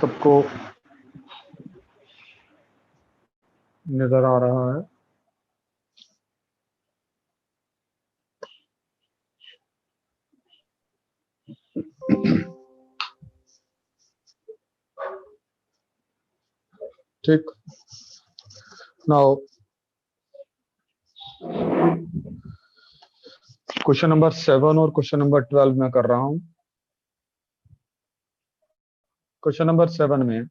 सबको नजर आ रहा है? ठीक, नाउ क्वेश्चन नंबर 7 और क्वेश्चन नंबर 12 मैं कर रहा हूं। क्वेश्चन नंबर 7 में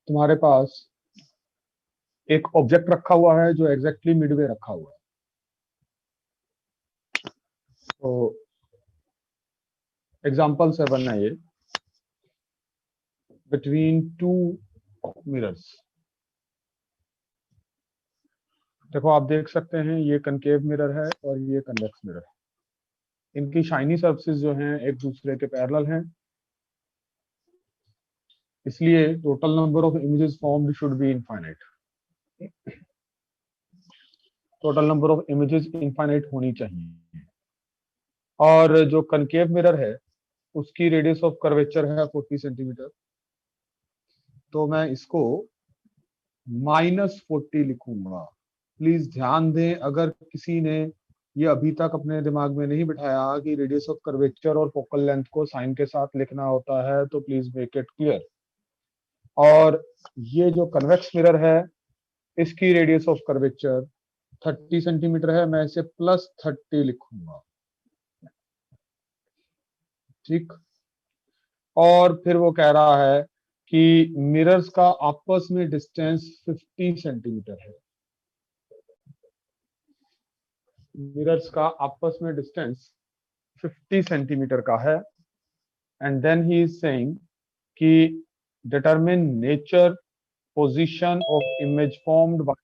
तुम्हारे पास एक ऑब्जेक्ट रखा हुआ है जो एग्जैक्टली मिडवे रखा हुआ है। तो एग्जांपल 7 है ये, बिटवीन टू मिरर्स। देखो आप देख सकते हैं ये कनकेव मिरर है और ये कन्वेक्स मिरर है। इनकी शाइनी सर्फेसेस जो हैं एक दूसरे के पैरेलल हैं, इसलिए total number of images formed should be infinite. Total number of images infinite होनी चाहिए। और जो कनकेव मिरर है उसकी रेडियस ऑफ कर्वेचर है 40 सेंटीमीटर। तो मैं इसको -40 लिखूंगा। प्लीज ध्यान दें, अगर किसी ने ये अभी तक अपने दिमाग में नहीं बिठाया कि रेडियस ऑफ कर्वेचर और फोकल लेंथ को साइन के साथ लिखना होता है, तो प्लीज मेक इट क्लियर। और ये जो कन्वेक्स मिरर है इसकी रेडियस ऑफ कर्वेचर 30 सेंटीमीटर है, मैं इसे +30 लिखूंगा। ठीक, और फिर वो कह रहा है कि मिरर्स का आपस में डिस्टेंस 50 सेंटीमीटर है। मिरर्स का आपस में डिस्टेंस 50 सेंटीमीटर का है। And then he is saying कि determine nature position of image formed by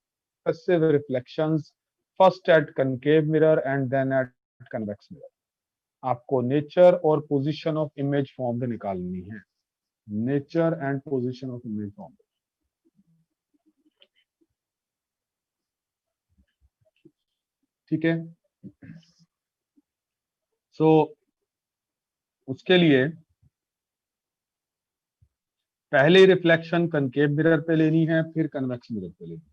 successive reflections first at concave mirror and then at convex mirror. आपको नेचर और पोजीशन ऑफ इमेज फॉर्म्ड निकालनी है। Nature and position of image formed. ठीक है, सो उसके लिए पहले रिफ्लेक्शन कनकेव मिरर पे लेनी है, फिर कन्वेक्स मिरर पे लेनी है।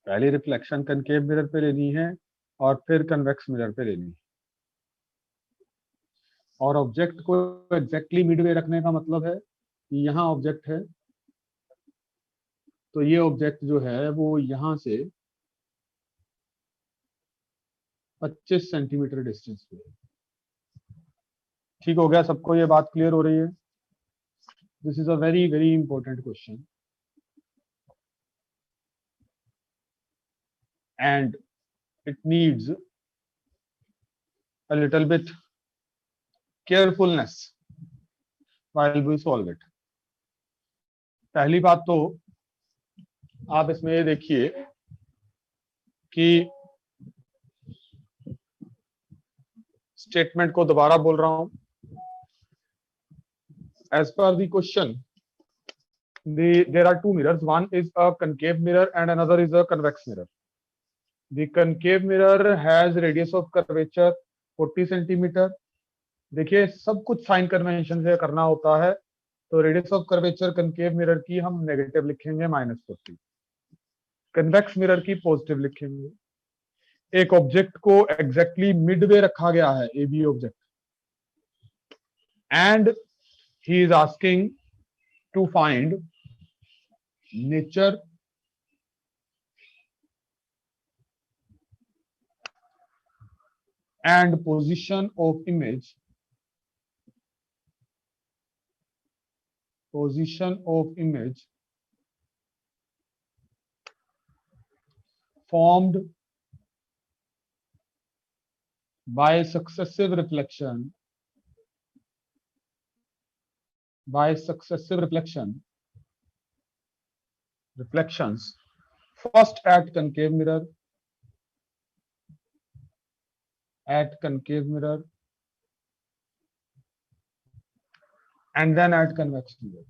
पहली रिफ्लेक्शन कनकेव मिरर पे लेनी है और फिर कन्वेक्स मिरर पे लेनी है। और ऑब्जेक्ट को एग्जैक्टली मिडवे रखने का मतलब है कि यहाँ ऑब्जेक्ट है, तो ये ऑब्जेक्ट जो है वो यहाँ से 25 सेंटीमीटर डिस्टेंस पे है। ठीक हो गया, सबको ये बात क्लियर हो रही है? This is a very very important question and it needs a little bit carefulness while we solve it. पहली बात तो आप इसमें ये देखिए कि स्टेटमेंट को दोबारा बोल रहा हूं। As per the question, there are two mirrors. One is a concave mirror and another is a convex mirror. The concave mirror has radius of curvature 40 centimetre. देखिए सब कुछ साइन कन्वेंशन से करना होता है, तो radius of curvature concave mirror की हम नेगेटिव लिखेंगे -40, कन्वेक्स मिरर की पॉजिटिव लिखेंगे। एक ऑब्जेक्ट को एग्जैक्टली मिडवे रखा गया है, A B object, and he is asking to find nature and position of image formed by successive reflection by successive reflections, first at concave mirror, and then at convex mirror.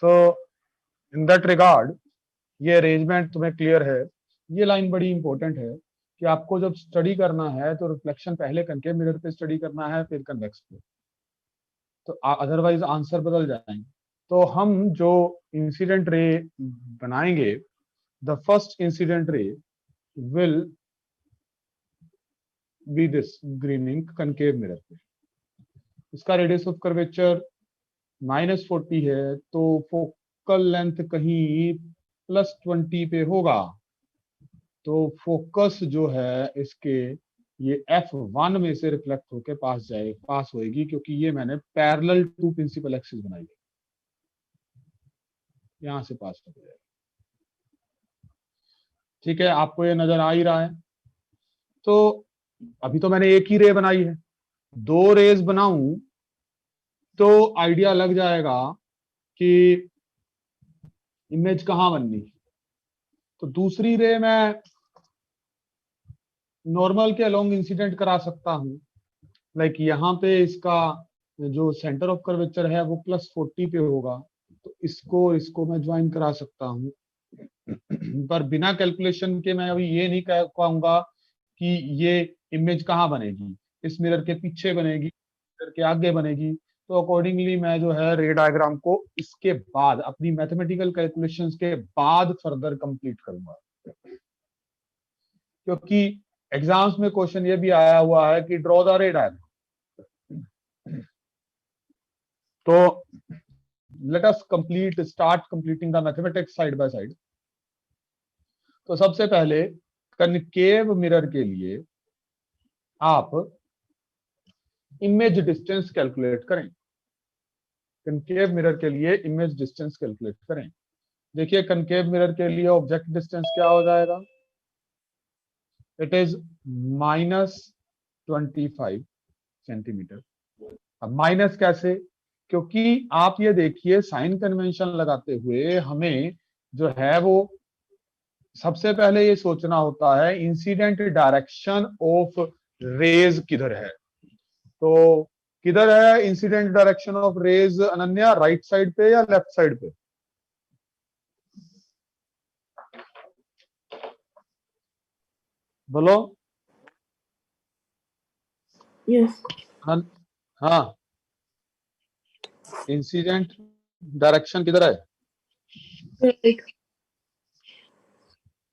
So in that regard, ये arrangement तुम्हें clear है। ये line बड़ी important है कि आपको जब study करना है तो रिफ्लेक्शन पहले कनकेव मिरर पे स्टडी करना है, फिर कन्वेक्स पे, तो अदरवाइज आंसर बदल जाएंगे। तो हम जो इंसिडेंट रे बनाएंगे, the first incident ray will be this green ink concave mirror पे। इसका रेडियस ऑफ कर्वेचर -40 है, तो फोकल लेंथ कहीं +20 पे होगा। तो फोकस जो है इसके ये F1 में से रिफ्लेक्ट होके पास होएगी, क्योंकि ये मैंने पैरेलल टू प्रिंसिपल एक्सिस बनाई है, यहां से पास हो जाएगा। ठीक है, आपको ये नजर आ ही रहा है। तो अभी तो मैंने एक ही रे बनाई है, 2 रेज बनाऊं तो आइडिया लग जाएगा कि इमेज कहां बननी। तो दूसरी रे मैं नॉर्मल के अलोंग इंसिडेंट करा सकता हूं, लाइक यहाँ पे इसका जो सेंटर ऑफ कर्वेचर है वो +40 पे होगा, तो इसको मैं ज्वाइन करा सकता हूँ। पर बिना कैलकुलेशन के मैं अभी ये नहीं कह पाऊंगा कि ये इमेज कहाँ बनेगी, इस मिरर के पीछे बनेगी, मिरर के आगे बनेगी। तो अकॉर्डिंगली मैं जो है रे डायग्राम को इसके बाद अपनी मैथमेटिकल कैलकुलेशंस के बाद फर्दर कंप्लीट करूंगा, क्योंकि एग्जाम्स में क्वेश्चन ये भी आया हुआ है कि ड्रॉ द रे डायग्राम। तो let us start completing the mathematics side by side. तो सबसे पहले कनकेव मिरर के लिए आप इमेज डिस्टेंस कैलकुलेट करें। कनकेव मिरर के लिए इमेज डिस्टेंस कैलकुलेट करें। देखिए कनकेव मिरर के लिए ऑब्जेक्ट डिस्टेंस क्या हो जाएगा, इट इज -25 सेंटीमीटर। अब माइनस कैसे, क्योंकि आप ये देखिए साइन कन्वेंशन लगाते हुए हमें जो है वो सबसे पहले ये सोचना होता है इंसिडेंट डायरेक्शन ऑफ रेज किधर है। तो किधर है incident direction of rays Ananya, right side पे या लेफ्ट साइड पे? बोलो। यस। हाँ, इंसिडेंट डायरेक्शन किधर है?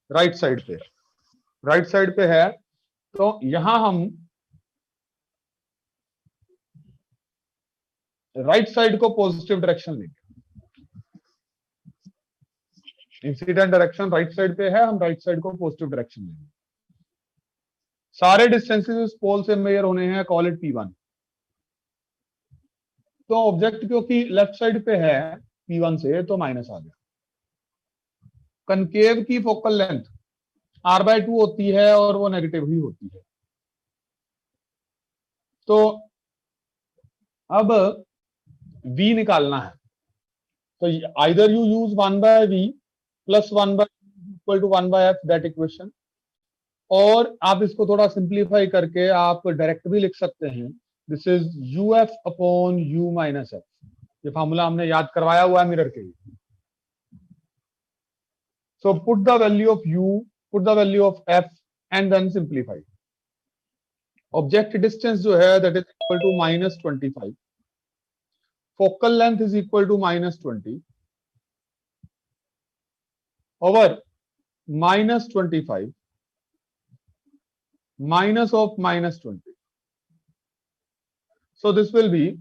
राइट साइड पे। राइट साइड पे है, तो यहां हम राइट साइड को पॉजिटिव डायरेक्शन लेंगे। इंसिडेंट डायरेक्शन राइट साइड पे है, हम राइट साइड को पॉजिटिव डायरेक्शन लेंगे। सारे डिस्टेंसेस पोल से मेजर होने हैं, कॉल इट P1। तो ऑब्जेक्ट क्योंकि लेफ्ट साइड पे है P1 से, तो माइनस आ गया। कनकेव की फोकल लेंथ R/2 होती है और वो नेगेटिव ही होती है। तो अब V निकालना है, तो either you use 1/V + 1/1/F that equation, और आप इसको थोड़ा सिंप्लीफाई करके आप डायरेक्ट भी लिख सकते हैं, दिस इज UF/U - F। ये फॉर्मूला हमने याद करवाया हुआ है मिरर के लिए। So put the value of U, put the value of F and then simplify. Object distance जो है that is equal to -25, focal length is equal to -20 over -25 minus of -20. So this will be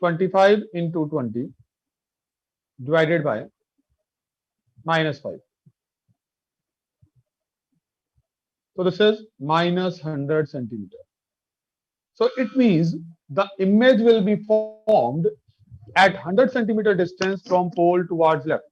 25 into 20 divided by -5. So this is -100 centimeter. So it means the image will be formed at 100 centimeter distance from pole towards left.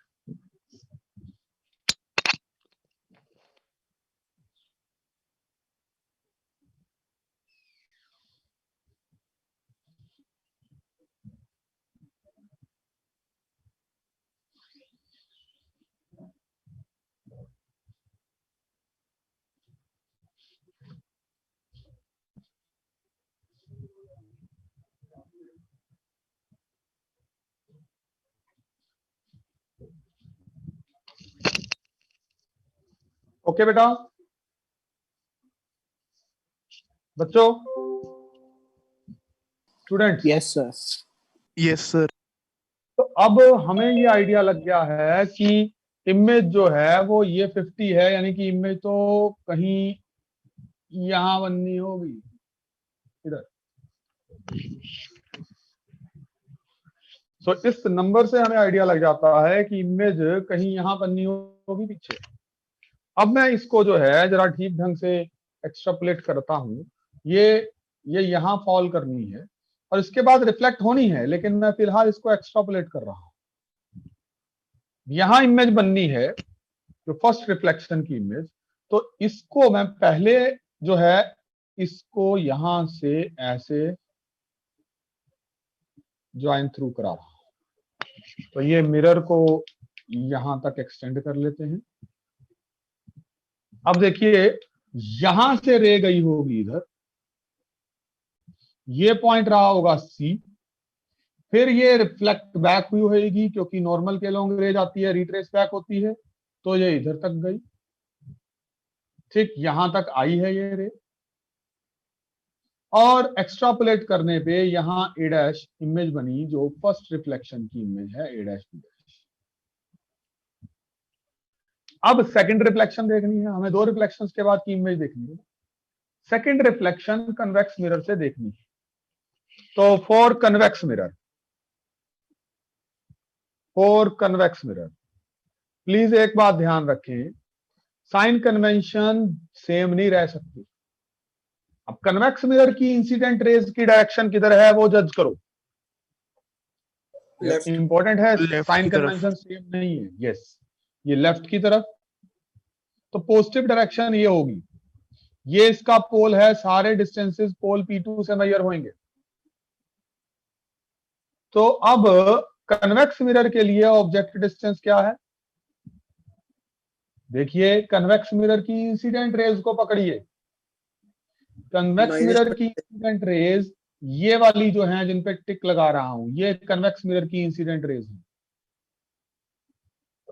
Okay बेटा बच्चों, students, yes sir. Yes sir. तो अब हमें ये idea लग गया है कि इमेज जो है वो ये 50 है, यानी कि इमेज तो कहीं यहां बननी होगी, इधर। तो इस नंबर से हमें आइडिया लग जाता है कि इमेज कहीं यहां बननी होगी पीछे। अब मैं इसको जो है जरा ठीक ढंग से एक्सट्रापोलेट करता हूं। ये यहां फॉल करनी है और इसके बाद रिफ्लेक्ट होनी है, लेकिन मैं फिलहाल इसको एक्सट्रापोलेट कर रहा हूं। यहां इमेज बननी है जो फर्स्ट रिफ्लेक्शन की इमेज, तो इसको मैं पहले जो है इसको यहां से ऐसे ज्वाइन थ्रू करा रहा हूं। तो ये मिरर को यहां तक एक्सटेंड कर लेते हैं। अब देखिए यहां से रे गई होगी इधर, ये पॉइंट रहा होगा सी, फिर ये रिफ्लेक्ट बैक हुई होगी क्योंकि नॉर्मल के लॉन्ग रे जाती है, रिट्रेस बैक होती है, तो ये इधर तक गई। ठीक यहां तक आई है ये रे, और एक्स्ट्रापोलेट करने पे यहां ए डैश इमेज बनी जो फर्स्ट रिफ्लेक्शन की इमेज है, ए डैश बी डैश। अब सेकंड रिफ्लेक्शन देखनी है हमें, दो रिफ्लेक्शंस के बाद की इमेज देखनी है। सेकंड रिफ्लेक्शन कन्वेक्स मिरर से देखनी है। तो फॉर कन्वेक्स मिरर, प्लीज एक बात ध्यान रखें, साइन कन्वेंशन सेम नहीं रह सकती। अब कन्वेक्स मिरर की इंसिडेंट रेज की डायरेक्शन किधर है वो जज करो। लेफ्ट। इंपॉर्टेंट है, लेफ्ट साइन की तरफ। कन्वेंशन सेम नहीं है। यस, ये लेफ्ट की तरफ, तो पॉजिटिव डायरेक्शन ये होगी। ये इसका पोल है, सारे डिस्टेंसेस पोल P2 से मेजर होंगे। तो अब कन्वेक्स मिरर के लिए ऑब्जेक्ट डिस्टेंस क्या है? देखिए कन्वेक्स मिरर की इंसिडेंट रेज को पकड़िए। कन्वेक्स मिरर की इंसिडेंट रेज ये वाली जो है जिन पे टिक लगा रहा हूं, ये कन्वेक्स मिरर की इंसिडेंट रेज है।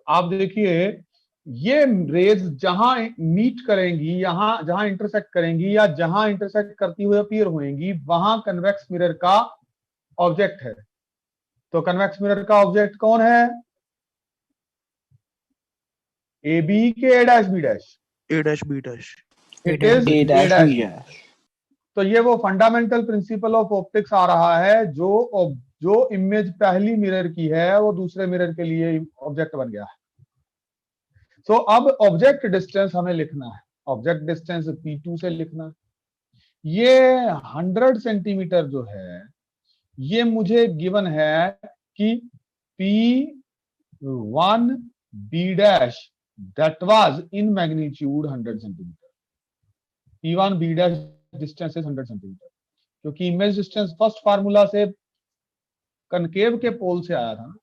आप देखिए ये रेज जहां मीट करेंगी, यहां जहां इंटरसेक्ट करेंगी या जहां इंटरसेक्ट करती हुई अपीयर होंगी, वहां कन्वेक्स मिरर का ऑब्जेक्ट है। तो कन्वेक्स मिरर का ऑब्जेक्ट कौन है? ए बी के A dash B dash? A dash B dash. It is A A dash dash. B dash. तो ये वो फंडामेंटल प्रिंसिपल ऑफ ऑप्टिक्स आ रहा है, जो इमेज पहली मिरर की है वो दूसरे मिरर के लिए ऑब्जेक्ट बन गया है। सो अब ऑब्जेक्ट डिस्टेंस हमें लिखना है, ऑब्जेक्ट डिस्टेंस P2 से लिखना है। ये 100 सेंटीमीटर जो है ये मुझे गिवन है कि P1 B dash that was in magnitude 100 centimetre. P1 B dash distance is 100 centimetre, क्योंकि इमेज डिस्टेंस फर्स्ट फार्मूला से कनकेव के पोल से आया था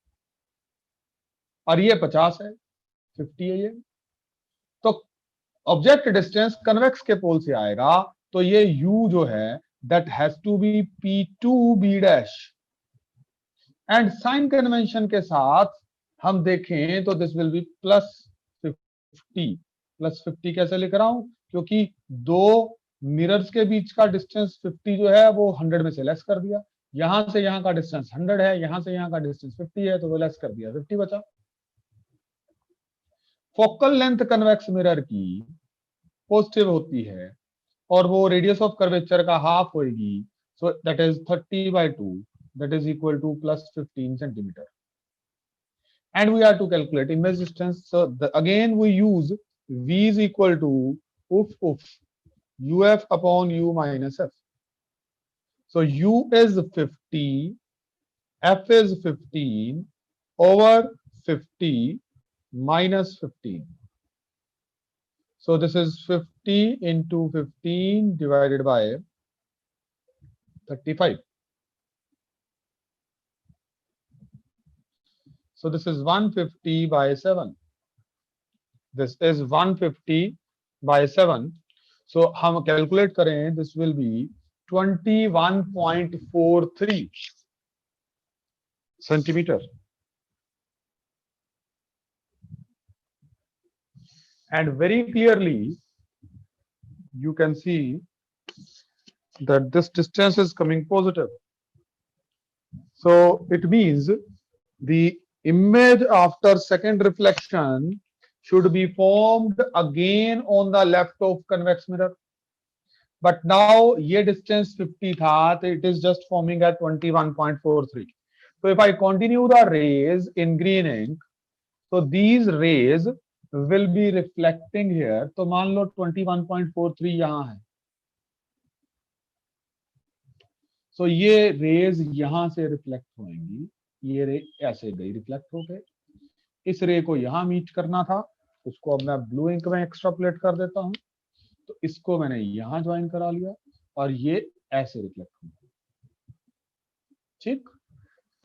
और ये 50 है, 50 है ये। तो ऑब्जेक्ट डिस्टेंस कन्वेक्स के पोल से आएगा, तो ये u जो है that has to be P2 B dash. And sign convention के साथ हम देखें तो दिस विल बी +50। +50 कैसे लिख रहा हूं? क्योंकि दो मिरर्स के बीच का डिस्टेंस 50 जो है वो 100 में से लेस कर दिया। यहां से यहां का डिस्टेंस 100 है, यहां से यहां का डिस्टेंस 50 है, तो वो लेस कर दिया, 50 बचा। फोकल लेंथ कन्वेक्स मिरर की पॉजिटिव होती है और वो रेडियस ऑफ कर्वेचर का हाफ होगी, so that is 30/2, that is equal to +15 centimeter. And we are to calculate image distance. So again we use V is equal to UF upon U minus F. So U is 50, F is 15 over 50 minus 15. So this is 50 into 15 divided by 35. So this is 150 by 7. This is 150 by 7. So हम calculate करें, this will be 21.43 centimetre. and very clearly you can see that this distance is coming positive. So it means the image after second reflection should be formed again on the left of convex mirror. But now ये distance 50 था, तो it is just forming at 21.43. So if I continue the rays in green ink, so these rays will be reflecting here. तो मान लो 21.43 यहाँ है. So ये raise यहां से रिफ्लेक्ट होंगी, ये रे ऐसे गई रिफ्लेक्ट हो गए. इस रे को यहां मीट करना था, उसको अब मैं ब्लू इंक में एक्स्ट्रापोलेट कर देता हूं. तो इसको मैंने यहां ज्वाइन करा लिया और ये ऐसे रिफ्लेक्ट होंगे. ठीक,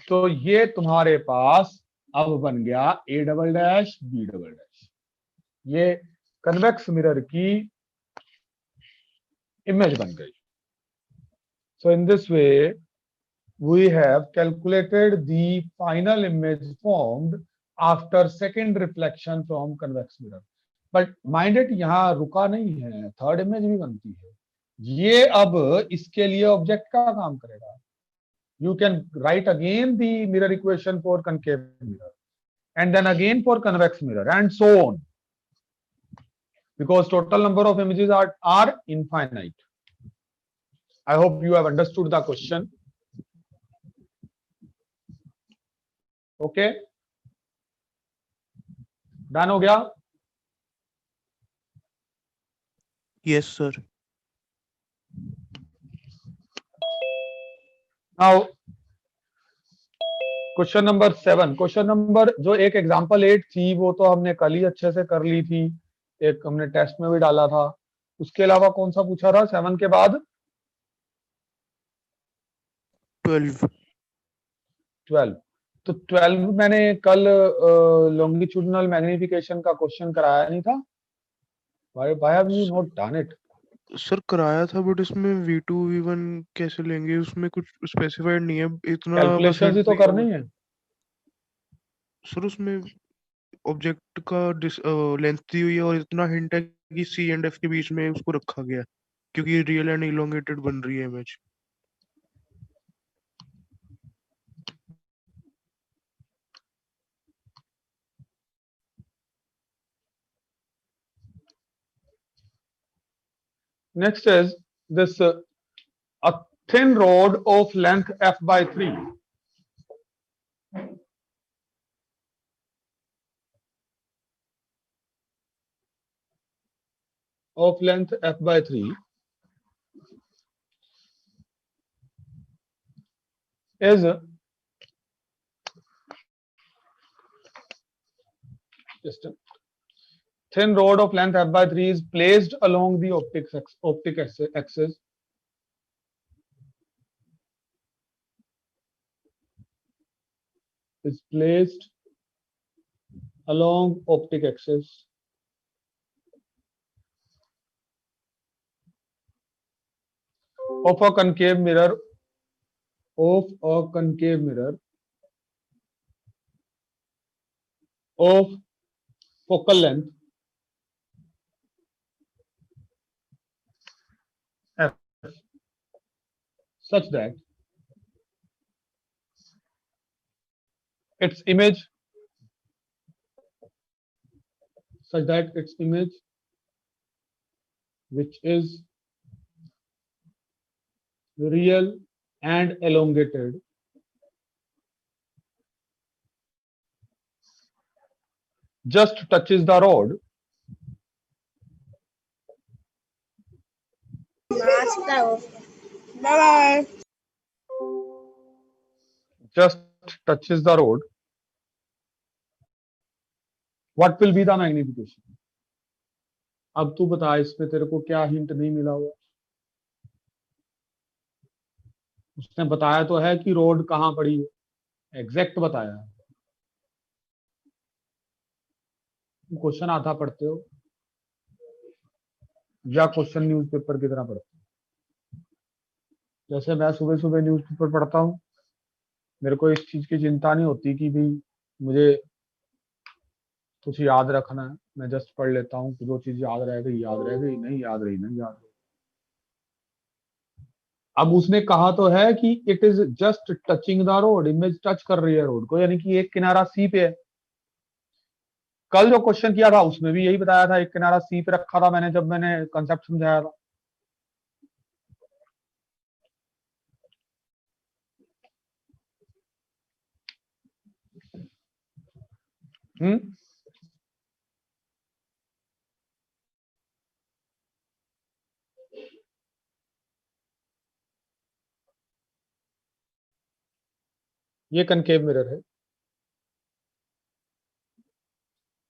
तो ये तुम्हारे पास अब बन गया A double dash B double dash. ये कन्वेक्स मिरर की इमेज बन गई. So in this way, we have calculated the final image formed after second reflection from convex mirror. But mind it, यहाँ रुका नहीं है, थर्ड इमेज भी बनती है. ये अब इसके लिए ऑब्जेक्ट का काम करेगा. You can write again the mirror equation for concave mirror, and then again for convex mirror, and so on, because total number of images are infinite. I hope you have understood the question. Okay, done हो गया? Yes, sir. Now, question number 7. Question number जो एक example 8 थी वो तो हमने कल ही अच्छे से कर ली थी, एक हमने टेस्ट में भी डाला था. उसके अलावा कौन सा पूछा था 7 के बाद? 12. तो 12 मैंने कल लॉन्गिट्यूडिनल मैग्निफिकेशन का क्वेश्चन कराया नहीं था. Why have you not done it? Sir कराया था, बट इसमें V2 V1 कैसे लेंगे, उसमें कुछ स्पेसिफाइड नहीं है इतना. कैलकुलेशन ही तो करनी है सर. उसमें ऑब्जेक्ट का लेंथ दी हुई है और इतना हिंट है कि C एंड F के बीच में उसको रखा गया है, क्योंकि रियल एंड इलोंगेटेड बन रही है image. Next is this a thin rod of length f by 3. Of length f by 3 is just a thin rod of length f by 3 is placed along the optic axis. Is placed along optic axis of a concave mirror of focal length f such that its image which is real and elongated just touches the rod just touches the rod. What will be the magnification? अब तू बता, इसमें तेरे को क्या hint नहीं मिला हुआ? उसने बताया तो है कि रोड कहां पड़ी है, एग्जैक्ट बताया है. क्वेश्चन आधा पढ़ते हो या क्वेश्चन न्यूज़पेपर की तरह पढ़ते हो? जैसे मैं सुबह सुबह न्यूज़पेपर पढ़ता हूँ, मेरे को इस चीज की चिंता नहीं होती कि भी मुझे कुछ याद रखना है. मैं जस्ट पढ़ लेता हूँ, जो चीज याद रह गई याद रह गई, नहीं याद रही नहीं याद रही। अब उसने कहा तो है कि it is just touching the road, image touch कर रही है रोड को, यानी कि एक किनारा सी पे है। कल जो क्वेश्चन किया था उसमें भी यही बताया था, एक किनारा सी पे रखा था मैंने, जब मैंने कंसेप्ट समझाया था। हम्म, ये कनकेव मिरर है।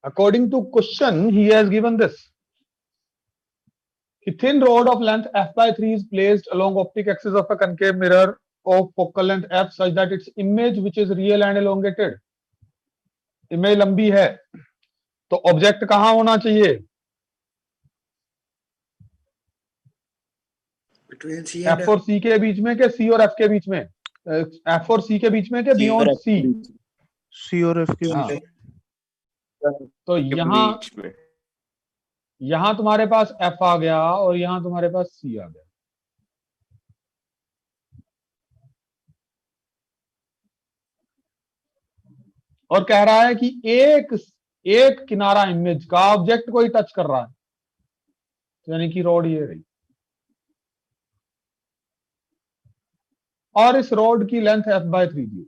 According to question he has given this, A thin rod of length f by 3 is placed along optic axis of a concave mirror of focal length f such that its image which is real and elongated, image लंबी है तो object कहां होना चाहिए? Between C and F और सी के बीच में के सी और एफ के बीच में? एफ और सी के बीच में के C बियॉन्ड और F सी? के बीच सी और एफ के हाँ, बीच तो में। यहां तुम्हारे पास एफ आ गया और यहां तुम्हारे पास सी आ गया। और कह रहा है कि एक किनारा इमेज का ऑब्जेक्ट को ही टच कर रहा है, तो यानी कि रोड ये रही, और इस रोड की लेंथ f बाय 3 दी।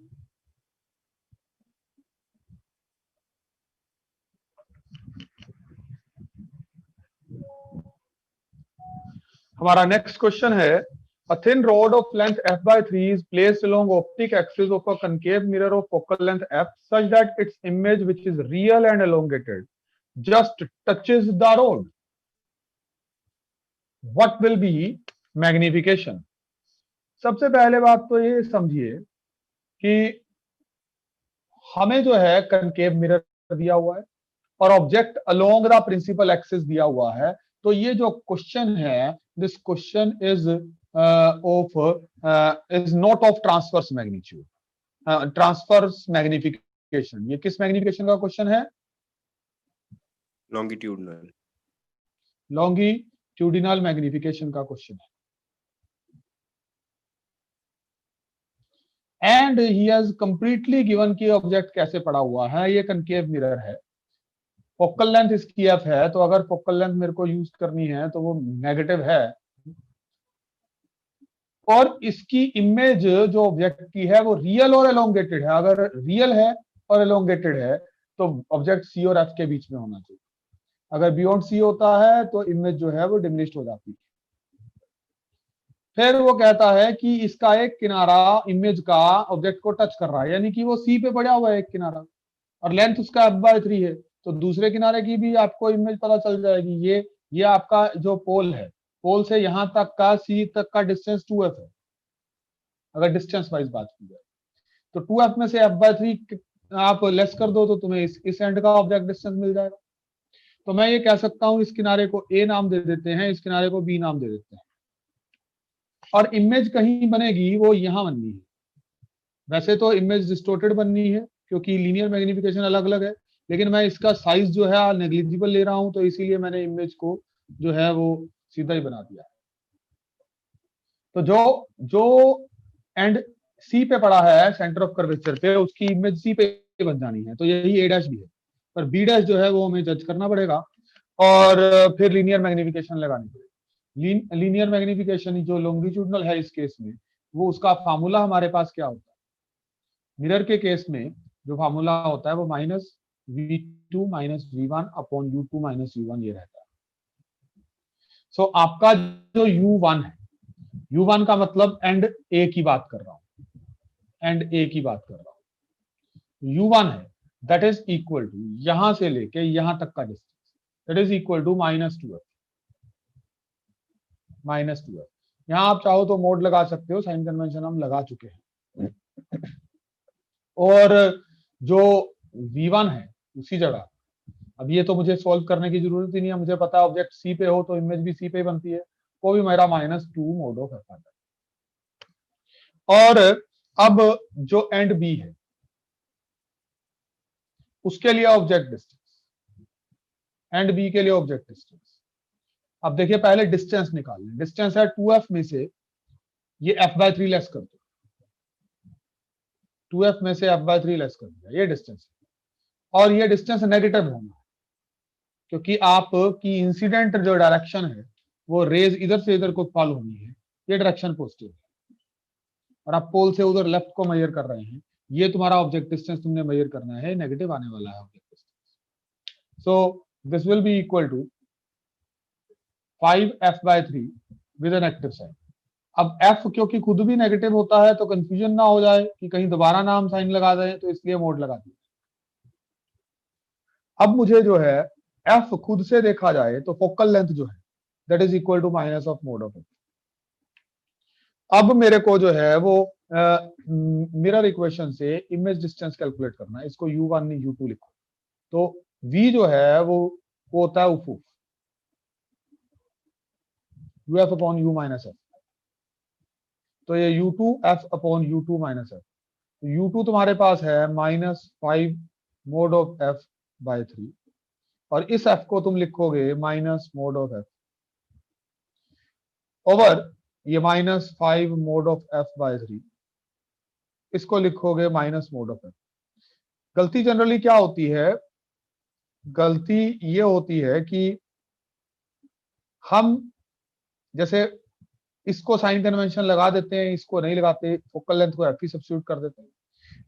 हमारा नेक्स्ट क्वेश्चन है, a thin rod of length f by 3 is placed along optic axis of a concave mirror of focal length f such that its image which is real and elongated just touches the rod. What will be magnification? सबसे पहले बात तो ये समझिए कि हमें जो है कनकेव मिरर दिया हुआ है और object along the principal axis दिया हुआ है, तो ये जो क्वेश्चन है, this question is is not of transverse magnitude, transverse magnification. ये किस मैग्निफिकेशन का क्वेश्चन है? लॉन्गिट्यूडनल, लॉन्गिट्यूडिनल मैग्निफिकेशन का क्वेश्चन है। And he has completely given कि ऑब्जेक्ट कैसे पड़ा हुआ है। ये कनकेव मिरर है, फोकल लेंथ इसकी एफ है, तो अगर फोकल लेंथ मेरे को यूज करनी है तो वो नेगेटिव है, और इसकी इमेज जो ऑब्जेक्ट की है वो रियल और एलोंगेटेड है। अगर रियल है और एलोंगेटेड है तो ऑब्जेक्ट सी और एफ के बीच में होना चाहिए। अगर बियॉन्ड सी होता है तो इमेज जो है वो डिमिनिश्ड हो जाती है। फिर वो कहता है कि इसका एक किनारा इमेज का ऑब्जेक्ट को टच कर रहा है, यानी कि वो सी पे पड़ा हुआ है एक किनारा, और लेंथ उसका f बाय 3 है, तो दूसरे किनारे की भी आपको इमेज पता चल जाएगी। ये आपका जो पोल है, पोल से यहां तक का सी तक का डिस्टेंस 2f है, अगर डिस्टेंस वाइज बात की जाए तो 2f में से f बाय 3 आप लेस कर दो तो तुम्हें इस एंड का ऑब्जेक्ट डिस्टेंस मिल जाएगा। तो मैं ये कह सकता हूं इस किनारे को a नाम दे देते हैं, इस किनारे को b नाम दे देते हैं, और इमेज कहीं बनेगी वो यहां बननी है। वैसे तो इमेज डिस्टोर्टेड बननी है क्योंकि लीनियर मैग्निफिकेशन अलग अलग है, लेकिन मैं इसका साइज जो है नेग्लिजिबल ले रहा हूं, तो इसीलिए मैंने इमेज को जो है वो सीधा ही बना दिया। तो जो एंड सी पे पड़ा है सेंटर ऑफ कर्वेचर पे, उसकी इमेज सी पे बन जानी है, तो यही ए डैश भी है, पर बी डैश जो है वो हमें जज करना पड़ेगा और फिर लीनियर मैग्निफिकेशन लगानी पड़ेगी। लीनियर मैग्निफिकेशन जो लॉन्गिट्यूडनल है इस केस में, वो उसका फार्मूला हमारे पास क्या होता है? मिरर के केस में जो फार्मूला होता है वो minus v2 minus v1 upon u2 minus u1 ये रहता है। सो आपका जो u1 है, u1 का मतलब एंड ए की बात कर रहा हूं, एंड ए की बात कर रहा हूं, u1 है दैट इज इक्वल टू यहां से लेके यहां तक का distance, that is equal to -2f, -2f। यहां आप चाहो तो मोड लगा सकते हो, साइन कन्वेंशन हम लगा चुके हैं। और जो v1 है उसी जगह, अब ये तो मुझे सॉल्व करने की जरूरत ही नहीं है, मुझे पता है ऑब्जेक्ट सी पे हो तो इमेज भी सी पे बनती है, वो भी मेरा -2 मोड ऑफ एफ आता है। और अब जो एंड बी है उसके लिए ऑब्जेक्ट डिस्टेंस, एंड बी के लिए ऑब्जेक्ट डिस्टेंस। अब देखिए पहले डिस्टेंस निकालना, डिस्टेंस है 2f में से ये f/3 लेस कर दो, 2f में से f/3 लेस कर दिया, ये डिस्टेंस है। और ये डिस्टेंस नेगेटिव होना है क्योंकि आपकी इंसिडेंट जो डायरेक्शन है वो रेज इधर से इधर को फॉल होनी है, ये डायरेक्शन पॉजिटिव है। और आप पोल से उधर लेफ्ट को मेजर कर रहे हैं, ये तुम्हारा ऑब्जेक्ट डिस्टेंस तुमने मेजर करना है, नेगेटिव आने वाला है object distance. So this will be equal to 5f/3 with an active sign. अब f क्योंकि खुद भी नेगेटिव होता है तो कंफ्यूजन ना हो जाए कि कहीं दोबारा ना हम साइन लगा दें, तो इसलिए मोड लगा दिया। अब मुझे जो है f खुद से देखा जाए तो फोकल लेंथ जो है that is equal to minus of mod of f। अब मेरे को जो है वो मिरर इक्वेशन से इमेज डिस्टेंस कैलकुलेट करना है, इसको u1 u2 लिखो। तो v जो है वो होता है uf uf upon u minus f। तो ये u2 f upon u2 minus f। तो u2 तुम्हारे पास है -5 मोड ऑफ f/3 और इस f को तुम लिखोगे minus mode of f over ये -5 मोड ऑफ f/3, इसको लिखोगे माइनस मोड ऑफ f। गलती जनरली क्या होती है, गलती ये होती है कि हम जैसे इसको साइन कन्वेंशन लगा देते हैं, इसको नहीं लगाते, फोकल लेंथ को f ही सब्स्टिट्यूट कर देते हैं।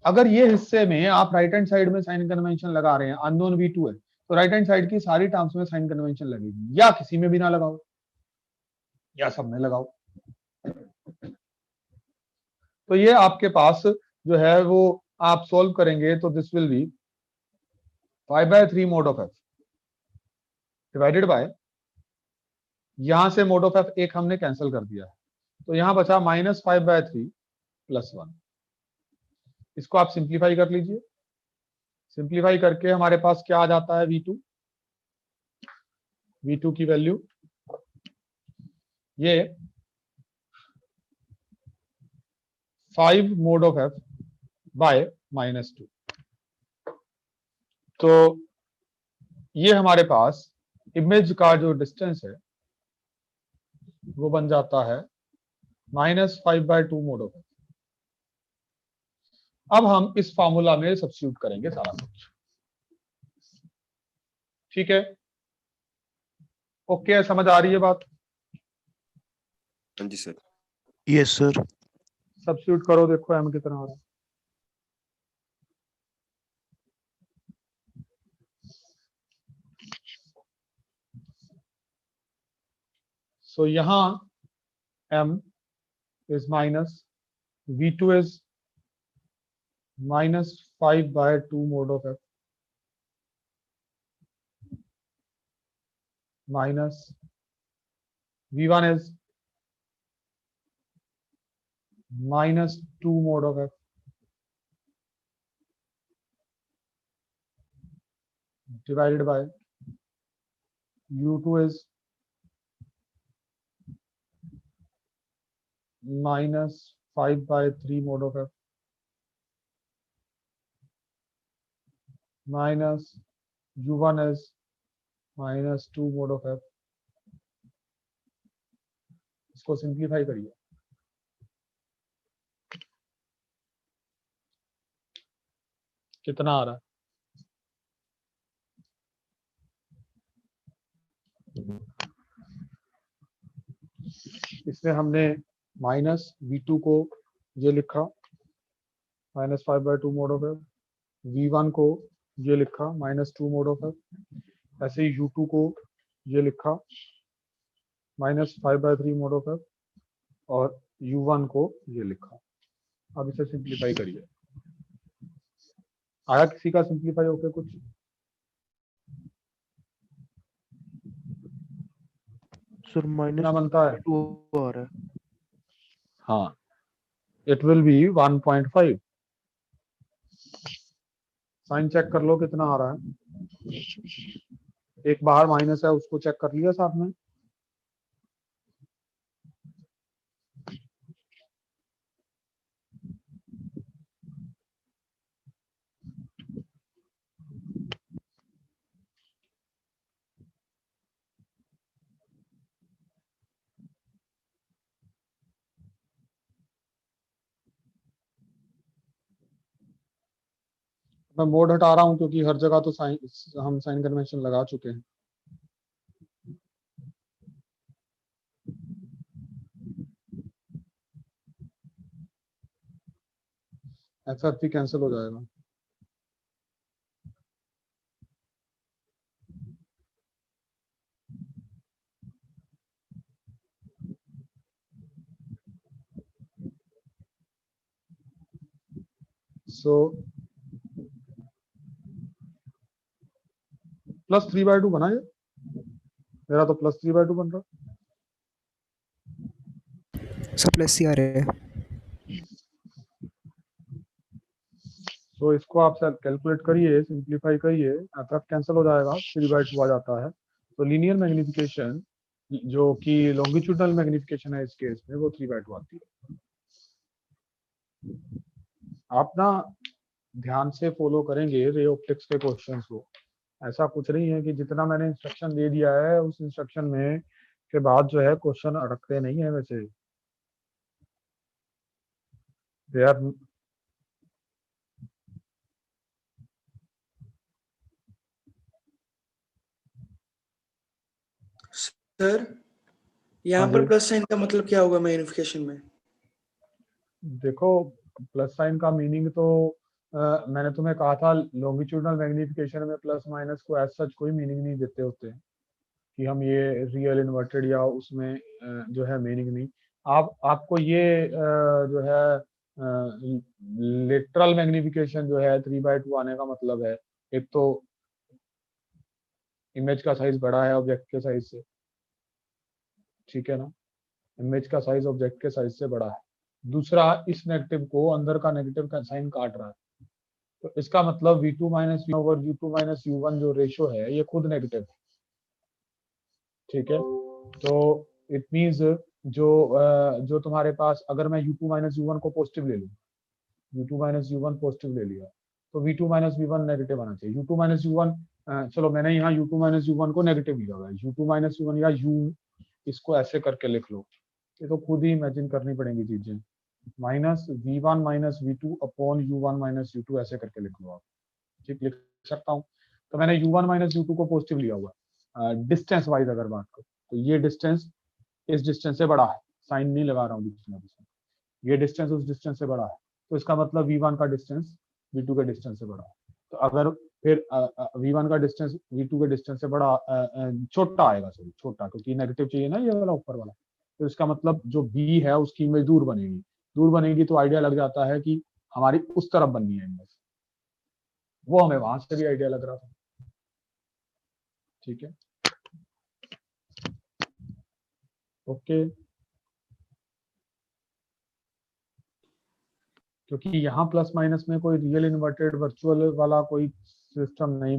अगर ये हिस्से में आप राइट हैंड साइड में साइन कन्वेंशन लगा रहे हैं, अननोन v2 है, तो राइट हैंड साइड की सारी टर्म्स में साइन कन्वेंशन लगेगी, या किसी में भी ना लगाओ या सब में लगाओ। तो ये आपके पास जो है वो आप सोल्व करेंगे तो this will B 5/3 mode of f divided by, यहां से मोड ऑफ f एक हमने कैंसिल कर दिया है, तो यहां बचा -5/3 + 1। इसको आप सिंप्लीफाई कर लीजिए, सिंप्लीफाई करके हमारे पास क्या आ जाता है, v2 की वैल्यू ये 5 मोड ऑफ f बाय -2। तो ये हमारे पास इमेज का जो डिस्टेंस है वो बन जाता है -5/2 मोड ऑफ f। अब हम इस फॉर्मूला में सब्स्टिट्यूट करेंगे सारा कुछ, ठीक है? ओके, समझ आ रही है बात? हाँ जी सर। Yes sir. सब्स्टिट्यूट करो, देखो m कितना आ रहा है। सो यहां m is minus, v2 is -5/2 mode of f minus v1 is -2 mode of f divided by u2 is -5/3 mode of f minus u1 is -2 mode of f। इसको simplify करिए, कितना आ रहा है? इसमें हमने -v2 को ये लिखा -5/2 मोड ऑफ f, v1 को ये लिखा -2 मोड ऑफ f, ऐसे ही u2 को ये लिखा -5/3 मोड ऑफ f और u1 को ये लिखा। अब इसे सिंप्लीफाई करिए। आया किसी का सिंप्लीफाई होकर कुछ? सर कितना बनता है? -2 आ रहा है। हाँ, it will be 1.5। Sign check कर लो कितना आ रहा है। एक बाहर माइनस है, उसको चेक कर लिया साथ में। मैं मोड हटा रहा हूँ क्योंकि हर जगह तो साइन हम साइन कन्वेंशन लगा चुके हैं। FFP कैंसिल हो जाएगा। सो +3/2 बना ये, मेरा तो +3/2 बन रहा। सब प्लस ही आ रहे हैं। तो इसको आप कैलकुलेट करिए, सिंप्लीफाई करिए, FF कैंसिल हो जाएगा, 3/2 आ जाता है। तो लीनियर मैग्निफिकेशन जो कि लॉन्गिट्यूडनल मैग्निफिकेशन है इस केस में, वो 3/2 आती है। आप ना ध्यान से फॉलो करेंगे रे ऑप्टिक्स के क्वेश्चंस को। ऐसा कुछ नहीं है कि जितना मैंने इंस्ट्रक्शन दे दिया है उस इंस्ट्रक्शन में के बाद जो है क्वेश्चन अटकते नहीं है। वैसे दे आर सर यहाँ हाँ पर जी। प्लस साइन का मतलब क्या होगा मैग्निफिकेशन में? देखो प्लस साइन का मीनिंग तो मैंने तुम्हें कहा था लॉन्गिट्यूडनल मैग्निफिकेशन में प्लस माइनस को एज सच कोई मीनिंग नहीं देते होते हैं कि हम ये रियल इन्वर्टेड या उसमें जो है मीनिंग नहीं। आपको ये जो है लिटरल मैग्निफिकेशन जो है 3/2 आने का मतलब है, एक तो इमेज का साइज बड़ा है ऑब्जेक्ट के साइज से, ठीक है ना, इमेज का साइज ऑब्जेक्ट के साइज से बड़ा है। दूसरा, इस नेगेटिव को अंदर का नेगेटिव का साइन काट रहा है, तो इसका मतलब V2 minus U over U2 minus U1 जो रेशो है ये खुद नेगेटिव है, ठीक है। तो इट मींस जो तुम्हारे पास, अगर मैं U2 माइनस U1 को पॉजिटिव ले लूँ, U2 माइनस U1 पॉजिटिव ले लिया, तो V2 माइनस V1 नेगेटिव आना चाहिए। U2 माइनस U1 चलो मैंने यहाँ U2 माइनस U1 को नेगेटिव लिया हुआ है, U2 माइनस U1 या U इसको ऐसे करके लिख लो, ये तो खुद ही इमेजिन करनी पड़ेंगी चीजें। Minus V1 minus V2 upon U1 minus U2 ऐसे करके लिख लो आप, ठीक, लिख सकता हूँ। तो मैंने U1 माइनस U2 को पॉजिटिव लिया हुआ है। डिस्टेंस वाइज अगर बात करूँ तो ये डिस्टेंस इस डिस्टेंस से बड़ा है, साइन नहीं लगा रहा हूँ बीच में, ये डिस्टेंस उस डिस्टेंस से बड़ा है, तो इसका मतलब V1 का डिस्टेंस V2 के डिस्टेंस से बड़ा है। तो अगर फिर V1 का डिस्टेंस V2 के डिस्टेंस से बड़ा छोटा आएगा, सॉरी छोटा, क्योंकि नेगेटिव चाहिए ना ये वाला ऊपर वाला, तो इसका मतलब जो B है उसकी इमेज दूर बनेगी, दूर बनेगी तो आइडिया लग जाता है कि हमारी उस तरफ बननी है इमेज, वो हमें वहां से भी आइडिया लग रहा था, ठीक है, ओके। क्योंकि यहाँ प्लस माइनस में कोई रियल इन्वर्टेड वर्चुअल वाला कोई सिस्टम नहीं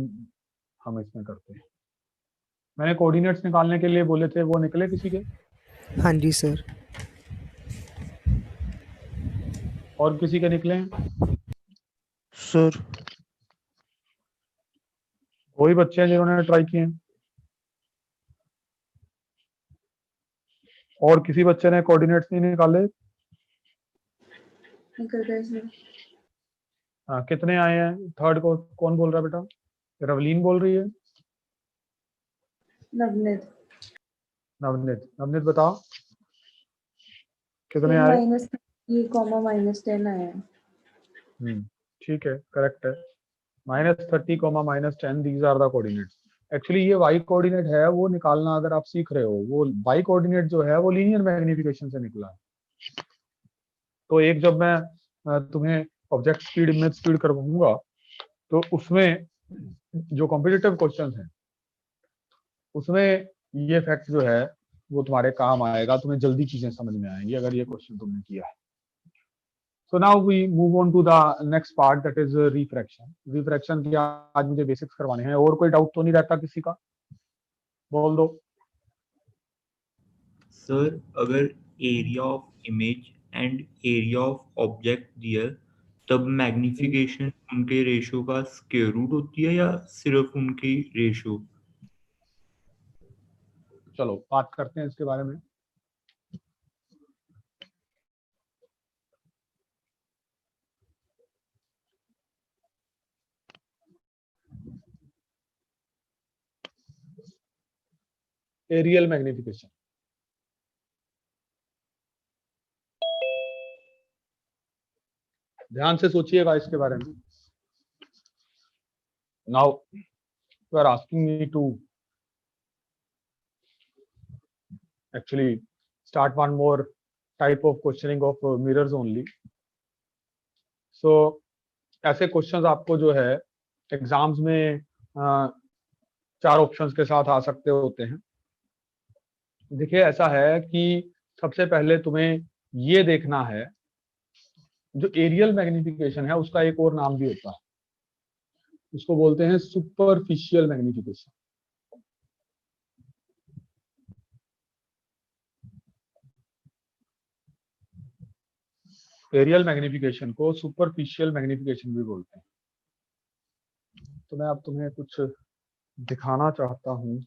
हम इसमें करते हैं। मैंने कोऑर्डिनेट्स निकालने के लिए बोले थे, वो निकले किसी के? हाँ जी सर। और किसी के निकले हैं? सर वही बच्चे हैं जिन्होंने ट्राई किए हैं? और किसी बच्चे ने कोऑर्डिनेट्स नहीं निकाले? निकल गए सर। हाँ, कितने आए हैं? थर्ड को कौन बोल रहा है बेटा? रवलीन बोल रही है? नवनीत। नवनीत, नवनीत बताओ कितने आए? -30, -10 आया है। ठीक है, करेक्ट है। -30, -10 these are the coordinates. Actually ये y कोऑर्डिनेट है वो निकालना, अगर आप सीख रहे हो, वो y कोऑर्डिनेट जो है वो लीनियर मैग्निफिकेशन से निकला है। तो एक जब मैं तुम्हें ऑब्जेक्ट स्पीड इमेज स्पीड करवाऊंगा तो उसमें जो कॉम्पिटिटिव क्वेश्चन है उसमें ये फैक्ट जो है वो तुम्हारे काम आएगा, तुम्हें जल्दी चीजें समझ में आएंगी अगर ये क्वेश्चन तुमने किया है। So now we move on to the next part, that is refraction. Refraction की आज मुझे बेसिक्स करवाने हैं। और कोई डाउट तो नहीं रहता किसी का? बोल दो। सर अगर area of image and area of object दिया तब मैग्निफिकेशन उनके रेशियो का स्क्वायर रूट होती है या सिर्फ उनकी रेशियो? चलो बात करते हैं इसके बारे में। Areal magnification. ध्यान से सोचिएगा इसके बारे में। Now you are asking me to actually start one more type of questioning of mirrors only. So ऐसे क्वेश्चंस आपको जो है एग्जाम्स में 4 ऑप्शंस के साथ आ सकते होते हैं। देखिए ऐसा है कि सबसे पहले तुम्हें ये देखना है, जो एरियल मैग्निफिकेशन है उसका एक और नाम भी होता है, उसको बोलते हैं सुपरफिशियल मैग्निफिकेशन। एरियल मैग्निफिकेशन को सुपरफिशियल मैग्निफिकेशन भी बोलते हैं। तो मैं अब तुम्हें कुछ दिखाना चाहता हूं।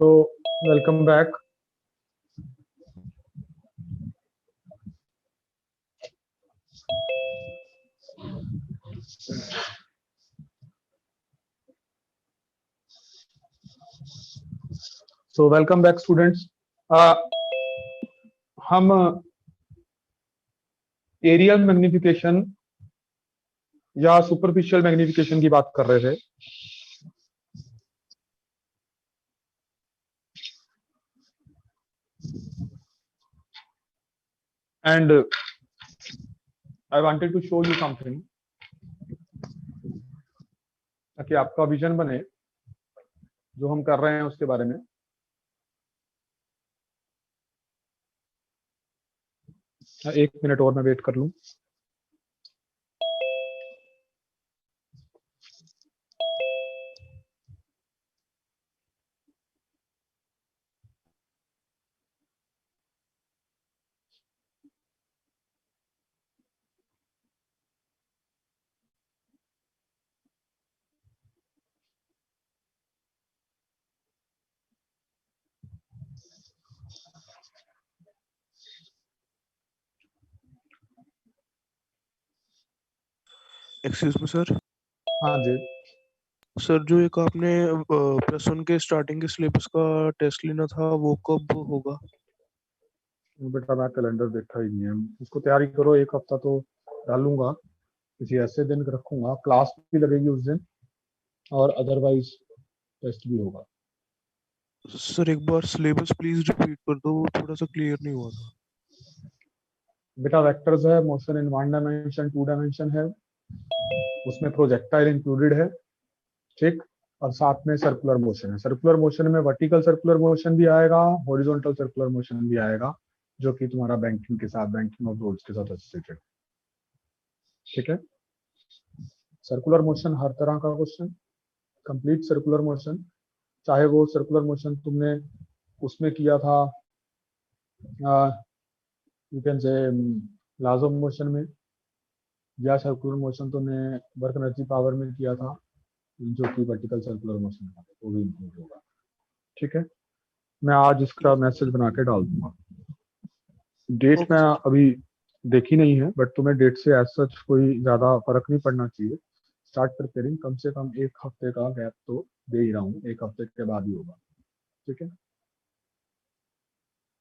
So welcome back. So welcome back students. हम एरियल मैग्निफिकेशन या सुपरफिशियल मैग्निफिकेशन की बात कर रहे थे। And I wanted to show you something ताकि आपका विजन बने जो हम कर रहे हैं उसके बारे में। एक मिनट और मैं वेट कर लूं। एक्सक्यूज मी सर, हाँ जी, सर जो एक आपने +1 के स्टार्टिंग के सिलेबस का टेस्ट लेना था वो कब होगा? बेटा मैं कैलेंडर देखा ही नहीं है, इसको तैयारी करो, एक हफ्ता तो डालूंगा, किसी ऐसे दिन रखूंगा, क्लास भी लगेगी उस दिन और अदरवाइज टेस्ट भी होगा। सर एक बार सिलेबस प्लीज रिपीट कर दो, वो थोड़ा सा क्लियर नहीं हुआ था। बेटा वेक्टर्स है, मोशन इन 1 डायमेंशन 2 डायमेंशन है, उसमें प्रोजेक्टाइल इंक्लूडेड है, ठीक, और साथ में सर्कुलर मोशन है। सर्कुलर मोशन में वर्टिकल सर्कुलर मोशन भी आएगा, हॉरिजॉन्टल सर्कुलर मोशन भी आएगा, जो कि तुम्हारा बैंकिंग के साथ, बैंकिंग ऑफ रोड्स के साथ एसोसिएटेड, ठीक है। सर्कुलर मोशन हर तरह का क्वेश्चन, कंप्लीट सर्कुलर मोशन, चाहे वो सर्कुलर मोशन तुमने उसमें किया था, you can say Lajo motion में, या सर्कुलर मोशन तुमने वर्क एनर्जी पावर में किया था, जो कि वर्टिकल सर्कुलर मोशन था, वो भी इंक्लूड होगा, ठीक है। मैं आज इसका मैसेज बना के डाल दूंगा। डेट ओके मैं सर। अभी देखी नहीं है, बट तुम्हें डेट से एज सच कोई ज्यादा फर्क नहीं पड़ना चाहिए। स्टार्ट प्रिपेयरिंग, कम से कम एक हफ्ते का गैप तो दे ही रहा हूँ, एक हफ्ते के बाद ही होगा, ठीक है।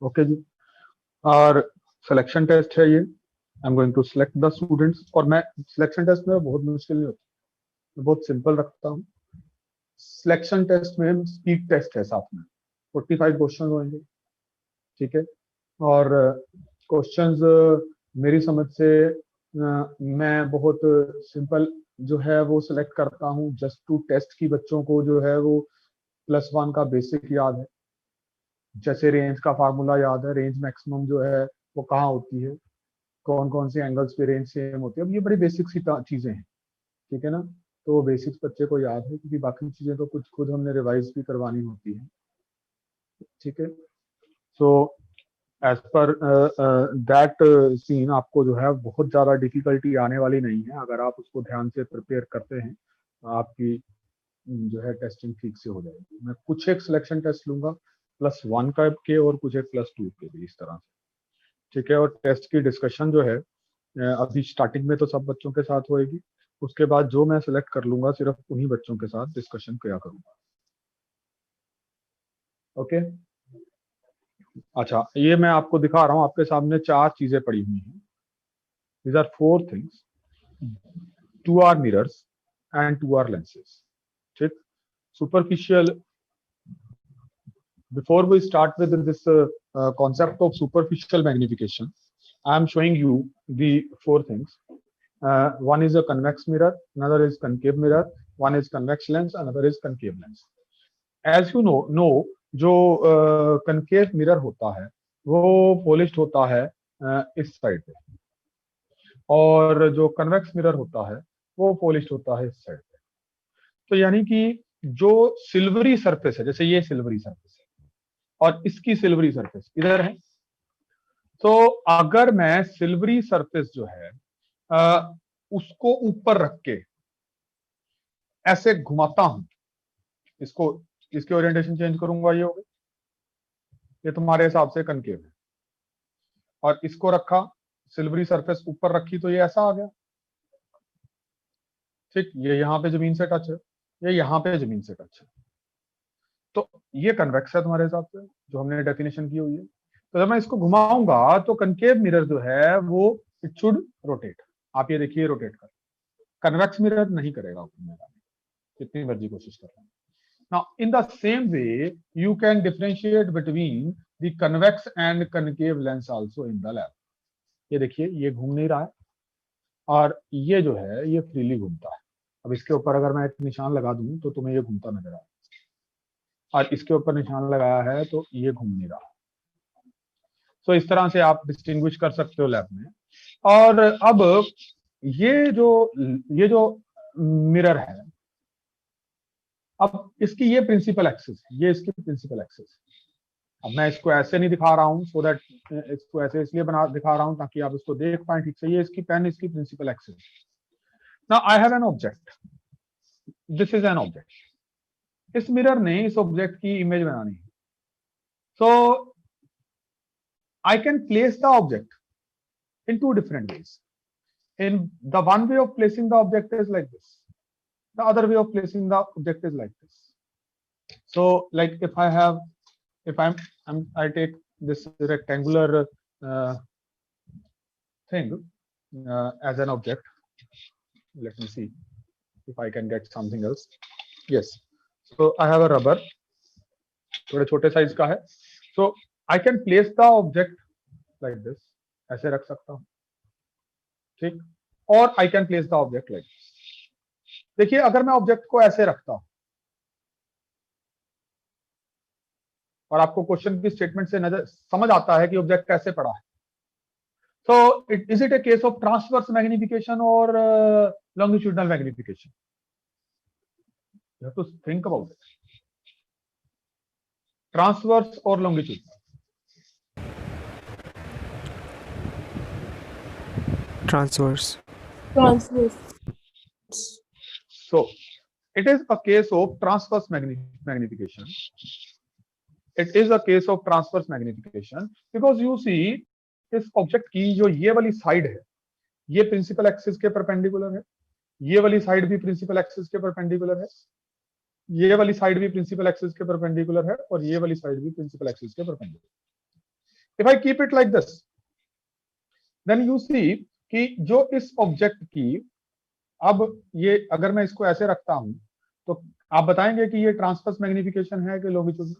ओके जी, और सिलेक्शन टेस्ट है ये, I am going to select the students, और मैं सिलेक्शन टेस्ट में बहुत मुश्किल नहीं होता, मैं बहुत सिंपल रखता हूँ। सिलेक्शन टेस्ट में स्पीड टेस्ट है साथ में, 45 क्वेश्चन होंगे, ठीक है। और क्वेश्चंस मेरी समझ से मैं बहुत सिंपल जो है वो सिलेक्ट करता हूँ, जस्ट टू टेस्ट की बच्चों को जो है वो +1 का बेसिक याद है, जैसे रेंज का फार्मूला याद है, रेंज मैक्सिमम जो है वो कहाँ होती है, कौन कौन से एंगल्स पे रेंज सेम होती है, अब ये बड़ी बेसिक सी चीजें हैं, ठीक है ना। तो वो बेसिक्स बच्चे को याद है, क्योंकि बाकी चीजें तो कुछ खुद हमने रिवाइज भी करवानी होती है, ठीक है। So as per that scene आपको जो है बहुत ज़्यादा डिफिकल्टी आने वाली नहीं है, अगर आप उसको ध्यान से प्रिपेयर करते हैं तो आपकी जो है टेस्टिंग ठीक से हो जाएगी। मैं कुछ एक सिलेक्शन टेस्ट लूंगा +1 का के और कुछ एक +2 के भी, इस तरह से, ठीक है। और टेस्ट की डिस्कशन जो है अभी स्टार्टिंग में तो सब बच्चों के साथ होएगी, उसके बाद जो मैं सिलेक्ट कर लूंगा सिर्फ उन्हीं बच्चों के साथ डिस्कशन किया करूंगा, ओके। अच्छा, ये मैं आपको दिखा रहा हूँ, आपके सामने 4 चीजें पड़ी हुई हैं, these are 4 things, 2 are mirrors and 2 are lenses, ठीक। superficial, before we start with this concept of superficial magnification, I am showing you the 4 things. One is a convex mirror, another is concave mirror, one is convex lens, another is concave lens. As you know जो concave mirror होता है वो polished होता है इस side पे, और जो कन्वेक्स मिरर होता है वो पॉलिश्ड होता है इस साइड पे। तो यानी कि जो सिल्वरी सरफेस है, जैसे ये सिल्वरी सरफेस है और इसकी सिल्वरी सरफेस इधर है, तो अगर मैं सिल्वरी सरफेस जो है उसको ऊपर रख के ऐसे घुमाता हूं, इसको, इसकी ओरिएंटेशन चेंज करूंगा, ये हो गई, ये तुम्हारे हिसाब से कनकेव है, और इसको रखा सिल्वरी सरफेस ऊपर रखी तो ये ऐसा आ गया, ठीक। ये यहाँ पे जमीन से टच है, ये यहाँ पे जमीन से टच है, तो ये कन्वेक्स है तुम्हारे हिसाब से जो हमने डेफिनेशन की हुई है। तो जब मैं इसको घुमाऊंगा तो कनकेव मिरर जो है वो इट शुड रोटेट, आप ये देखिए रोटेट कर, कन्वेक्स मिरर नहीं करेगा ऊपर में, कितनी मर्जी कोशिश कर रहा है। Now, in the same way, you can differentiate between the convex and concave lens also in the lab. ये देखिए, ये घूम नहीं रहा है और ये जो है ये फ्रीली घूमता है। अब इसके ऊपर अगर मैं एक निशान लगा दूं तो तुम्हें ये घूमता नजर आए, और इसके ऊपर निशान लगाया है तो ये घूम नहीं रहा। तो इस तरह से आप डिस्टिंग्विश कर सकते हो लैब में। और अब ये जो मिरर है, अब इसकी ये प्रिंसिपल एक्सिस, ये इसकी प्रिंसिपल एक्सिस। अब मैं इसको ऐसे नहीं दिखा रहा हूँ सो दैट, इसको ऐसे इसलिए दिखा रहा हूँ ताकि आप इसको देख पाए ठीक से। ये इसकी पेन, इसकी principal axis. Now I have an object, this is an object. इस मिरर ने इस ऑब्जेक्ट की इमेज बनानी है, so I can place the object in 2 different ways. In the one way of placing the object is like this. The other way of placing the object is like this. So like if I take this rectangular thing as an object. Let me see if I can get something else. Yes, so I have a rubber, थोड़े छोटे size का है. So I can place the object like this, ऐसे रख सकता हूँ, ठीक. और I can place the object like this. देखिए अगर मैं ऑब्जेक्ट को ऐसे रखता हूं और आपको क्वेश्चन की स्टेटमेंट से नजर समझ आता है कि ऑब्जेक्ट कैसे पड़ा है, so is it a case of transverse magnification or longitudinal magnification? You have to think about it. Transverse or longitudinal? Transverse. So it is a case of transverse magnification. It is a case of transverse magnification because you see इस object की जो ये वाली side है ये principal axis के perpendicular है, ये वाली साइड भी प्रिंसिपल एक्सिस के परपेंडिकुलर है, ये वाली साइड भी प्रिंसिपल एक्सिस के परपेंडिकुलर है और ये वाली साइड भी प्रिंसिपल एक्सिस के perpendicular. If I keep it like this then you see कि जो इस ऑब्जेक्ट की, अब ये अगर मैं इसको ऐसे रखता हूं तो आप बताएंगे कि ये ट्रांसवर्स मैग्निफिकेशन है कि लॉन्गिट्यूडनल?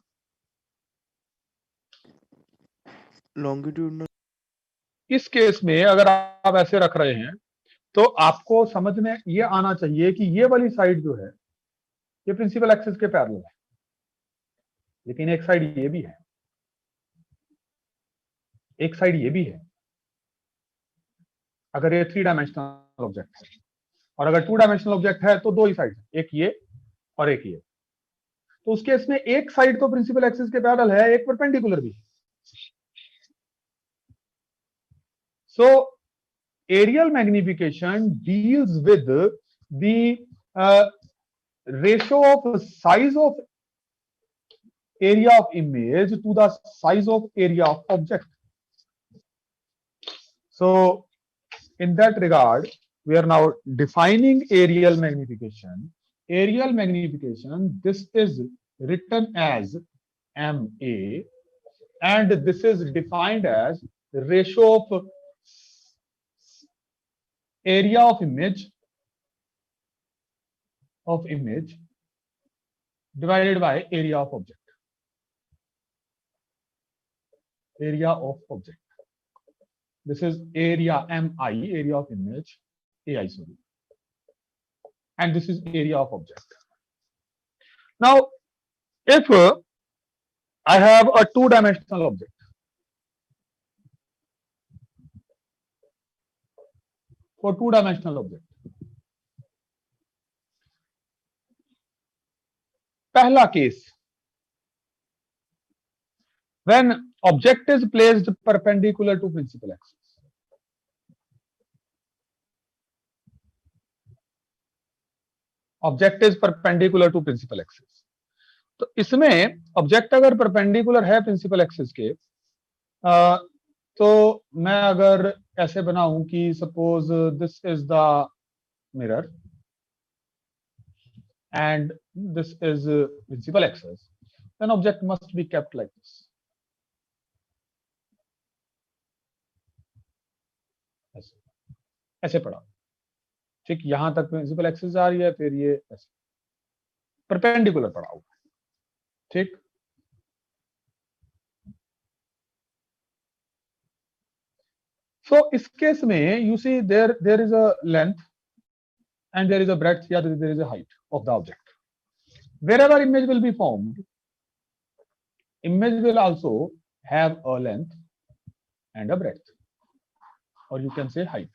लॉन्गिट्यूडनल. इस केस में अगर आप ऐसे रख रहे हैं तो आपको समझ में ये आना चाहिए कि ये वाली साइड जो है ये प्रिंसिपल एक्सिस के पैरेलल है, लेकिन एक साइड ये भी है, एक साइड ये भी है. अगर ये 3 डायमेंशनल ऑब्जेक्ट है और अगर 2 डायमेंशनल ऑब्जेक्ट है तो दो ही साइड है, एक ये और एक ये. तो उस केस में एक साइड तो प्रिंसिपल एक्सिस के पैरेलल है, एक परपेंडिकुलर भी है. So aerial magnification deals with the ratio of size of area of image to the size of area of object. So in that regard, we are now defining aerial magnification. Aerial magnification, this is written as MA, and this is defined as the ratio of area of image divided by area of object. Area of object. This is area MI, area of image, AI, sorry. And this is area of object. Now, if I have a 2-dimensional object, for 2-dimensional object, पहला case, when object is placed perpendicular to principal axis. Object is perpendicular to principal axis. तो इसमें object अगर perpendicular है principal axis के, तो मैं अगर ऐसे बनाऊं कि suppose this is the mirror and this is principal axis, then object must be kept like this. ऐसे पड़ा, ठीक. यहां तक प्रिंसिपल एक्सिस आ रही है, फिर ये ऐसे परपेंडिकुलर पड़ा हुआ है, ठीक. So इस केस में you see there is a length and there is a breadth, here there is a height of the object. Wherever image will be formed, image will also have a length and a breadth, or you can say height,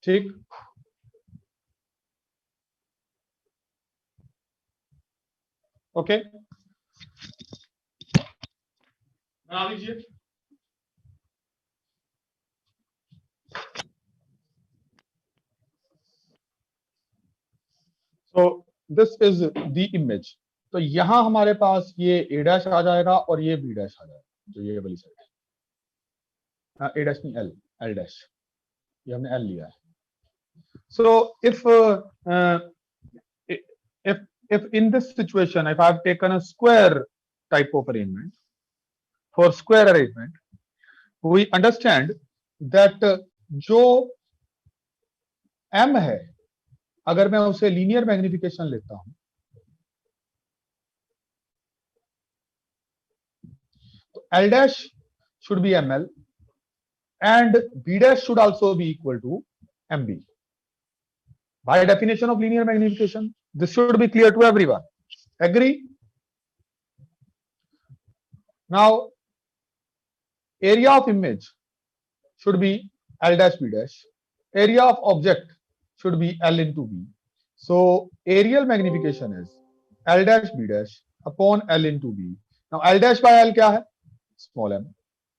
ठीक. Okay, बना लीजिए. So this is the image. तो यहां हमारे पास ये a dash आ जाएगा और ये b डैश आ जाएगा, जो ये वाली साइड है. a डैश नहीं, l डैश, ये हमने l लिया है. So if in this situation, if I've taken a square type of arrangement, for square arrangement, we understand that जो m है, अगर मैं उसे लीनियर मैग्निफिकेशन लेता हूं तो L dash should be ml and b dash should also be equal to mb. By definition of linear magnification, this should be clear to everyone. Agree? Now, area of image should be L dash b dash. Area of object should be L into b. So, areal magnification is L dash b dash upon L into b. Now, L dash by L क्या है? Small m.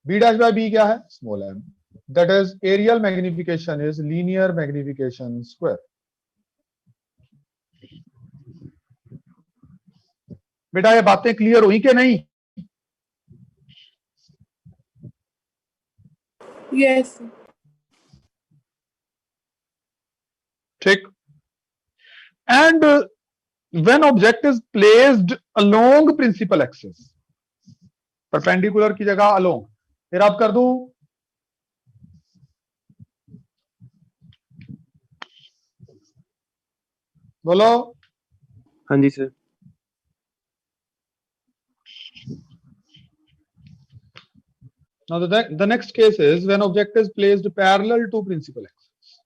B dash by b क्या है? Small m. That is, areal magnification is linear magnification square. बेटा ये बातें clear हुई कि नहीं? Yes. ठीक. And when object is placed along principal axis, perpendicular की जगह along, फिर आप कर दूं बोलो. हाँ जी sir. Now the next case is when object is placed parallel to principal axis.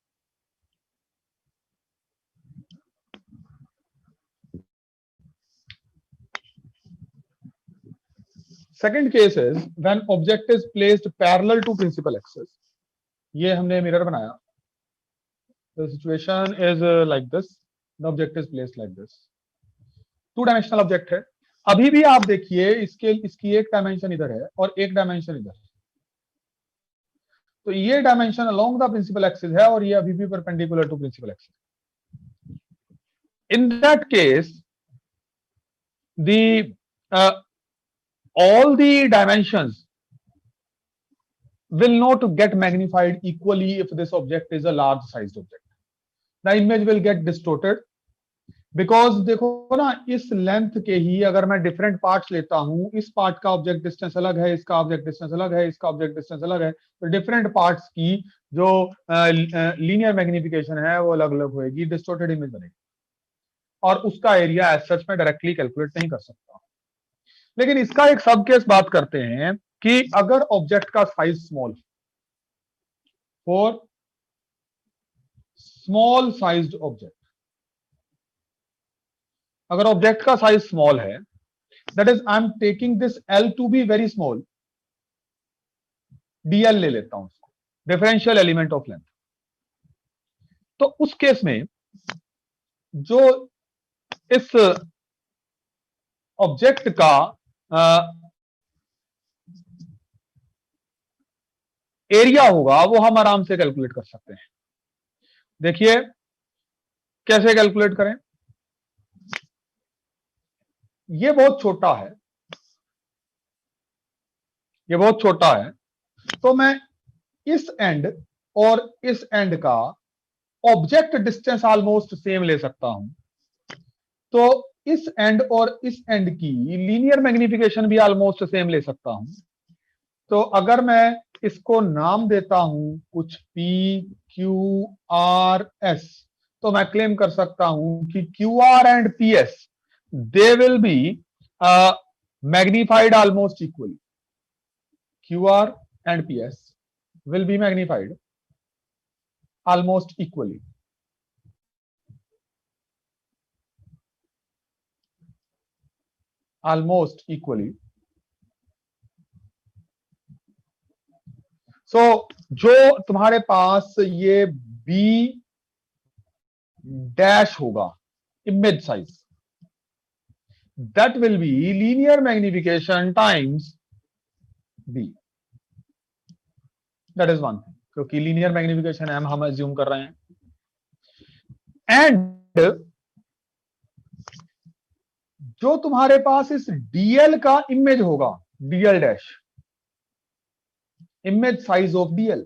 Second case is when object is placed parallel to principal axis. ये हमने मिरर बनाया. The situation is like this. The object is placed like this. Two dimensional object है. अभी भी आप देखिए इसकी एक डायमेंशन इधर है और एक डायमेंशन इधर है. तो ये dimension along the principal axis है और ये अभी भी perpendicular to principal axis. In that case the all the dimensions will not get magnified equally if this object is a large sized object. The image will get distorted because देखो ना, इस length के ही अगर मैं different parts लेता हूं, इस part का ऑब्जेक्ट डिस्टेंस अलग है, इसका ऑब्जेक्ट डिस्टेंस अलग है, इसका ऑब्जेक्ट डिस्टेंस अलग है, तो डिफरेंट पार्ट्स की जो लीनियर मैग्निफिकेशन है वो अलग अलग होगी, डिस्टोर्टेड इमेज बनेगी और उसका एरिया एज सच में डायरेक्टली कैलकुलेट नहीं कर सकता. लेकिन इसका एक सब केस बात करते हैं कि अगर ऑब्जेक्ट का size small, for small sized object, अगर ऑब्जेक्ट का साइज स्मॉल है, that is I am taking this L to be very small, DL ले लेता हूं उसको, डिफरेंशियल एलिमेंट ऑफ लेंथ. तो उस केस में जो इस ऑब्जेक्ट का एरिया होगा वो हम आराम से कैलकुलेट कर सकते हैं. देखिए कैसे कैलकुलेट करें. ये बहुत छोटा है, ये बहुत छोटा है, तो मैं इस एंड और इस एंड का ऑब्जेक्ट डिस्टेंस ऑलमोस्ट सेम ले सकता हूं. तो इस एंड और इस एंड की लीनियर मैग्निफिकेशन भी ऑलमोस्ट सेम ले सकता हूं. तो अगर मैं इसको नाम देता हूं कुछ P Q R S, तो मैं क्लेम कर सकता हूं कि QR and PS they will be magnified almost equally. QR and PS will be magnified almost equally. Almost equally. So जो तुम्हारे पास ये B डैश होगा image size, that will be linear magnification times B. That is one thing, क्योंकि linear magnification M हम assume कर रहे हैं. And जो तुम्हारे पास इस DL का इमेज होगा, DL dash, image size of DL,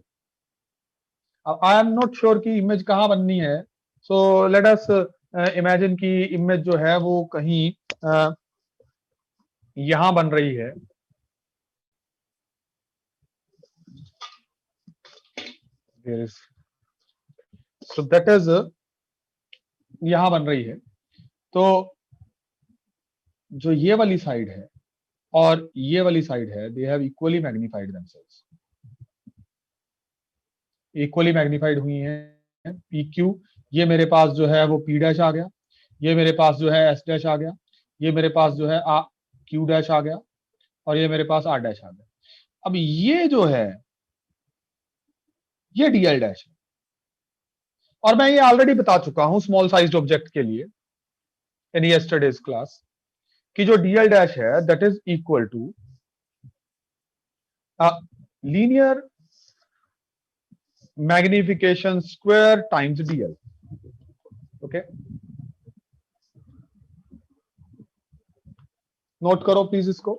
I am not sure कि इमेज कहाँ बननी है, सो लेट अस इमेजिन कि इमेज जो है वो कहीं यहां बन रही है। सो दैट इज यहां बन रही है। तो जो ये वाली साइड है और ये वाली साइड है, they have equally magnified themselves, equally magnified हुई हैं। पी क्यू, ये मेरे पास जो है वो पी डैश आ गया, ये मेरे पास जो है एस डैश आ गया, ये मेरे पास जो है क्यू डैश आ गया, और ये मेरे पास आर डैश आ गया। अब ये जो है ये डीएल डैश है, और मैं ये ऑलरेडी बता चुका हूं स्मॉल साइज्ड ऑब्जेक्ट के लिए इन यस्टरडेज क्लास कि जो डीएल डैश है that is equal to linear magnification square times DL. Okay, note करो प्लीज इसको।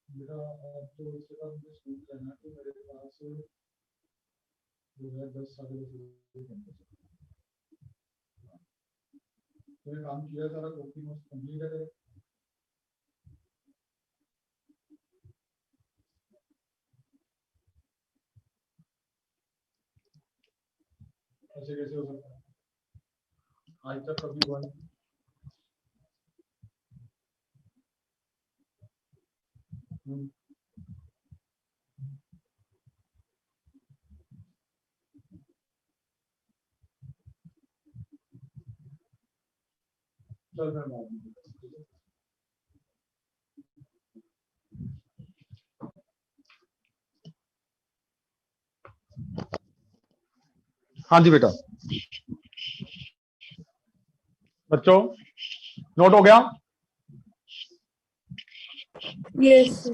मेरा तो इसके बाद मुझे स्कूल जाना है, तो मेरे पास जो है 10 साढ़े 10 घंटे तो ये काम किया सारा कॉपी नोट्स कंप्लीट है। ऐसे कैसे हो सकता है, आज तक कभी हुआ नहीं। चल मैं बाद में हाँ जी बेटा, बच्चों नोट हो गया? यस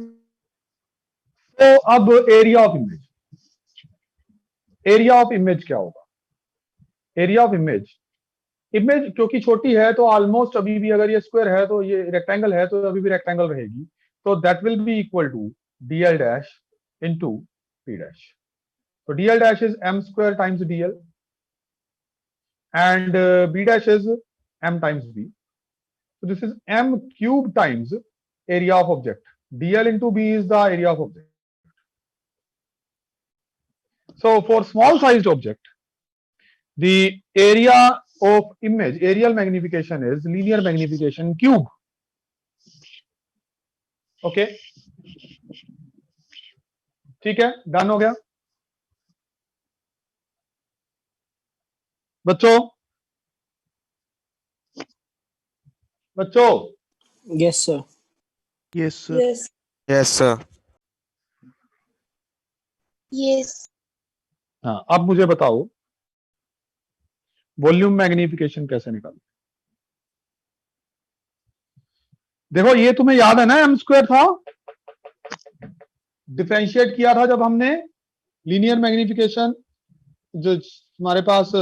तो अब area of image, area of image क्या होगा? एरिया ऑफ इमेज, इमेज क्योंकि छोटी है तो ऑलमोस्ट अभी भी, अगर ये स्क्वायर है तो ये रेक्टेंगल है तो अभी भी रेक्टेंगल रहेगी, तो that will be equal to DL dash into P dash. तो DL dash is M square times DL and B dash is M times B, so this is m cube times area of object. dl into b is the area of object. So for small sized object, the area of image, aerial magnification is linear magnification cube. Okay, ठीक है, done हो गया बच्चों? बच्चों Yes, sir. Yes sir. Yes yes sir. Yes हाँ, अब मुझे बताओ वॉल्यूम मैग्निफिकेशन कैसे निकालें? देखो ये तुम्हें याद है ना, एम स्क्वायर था, डिफरेंशिएट किया था जब हमने लीनियर मैग्निफिकेशन, जो हमारे पास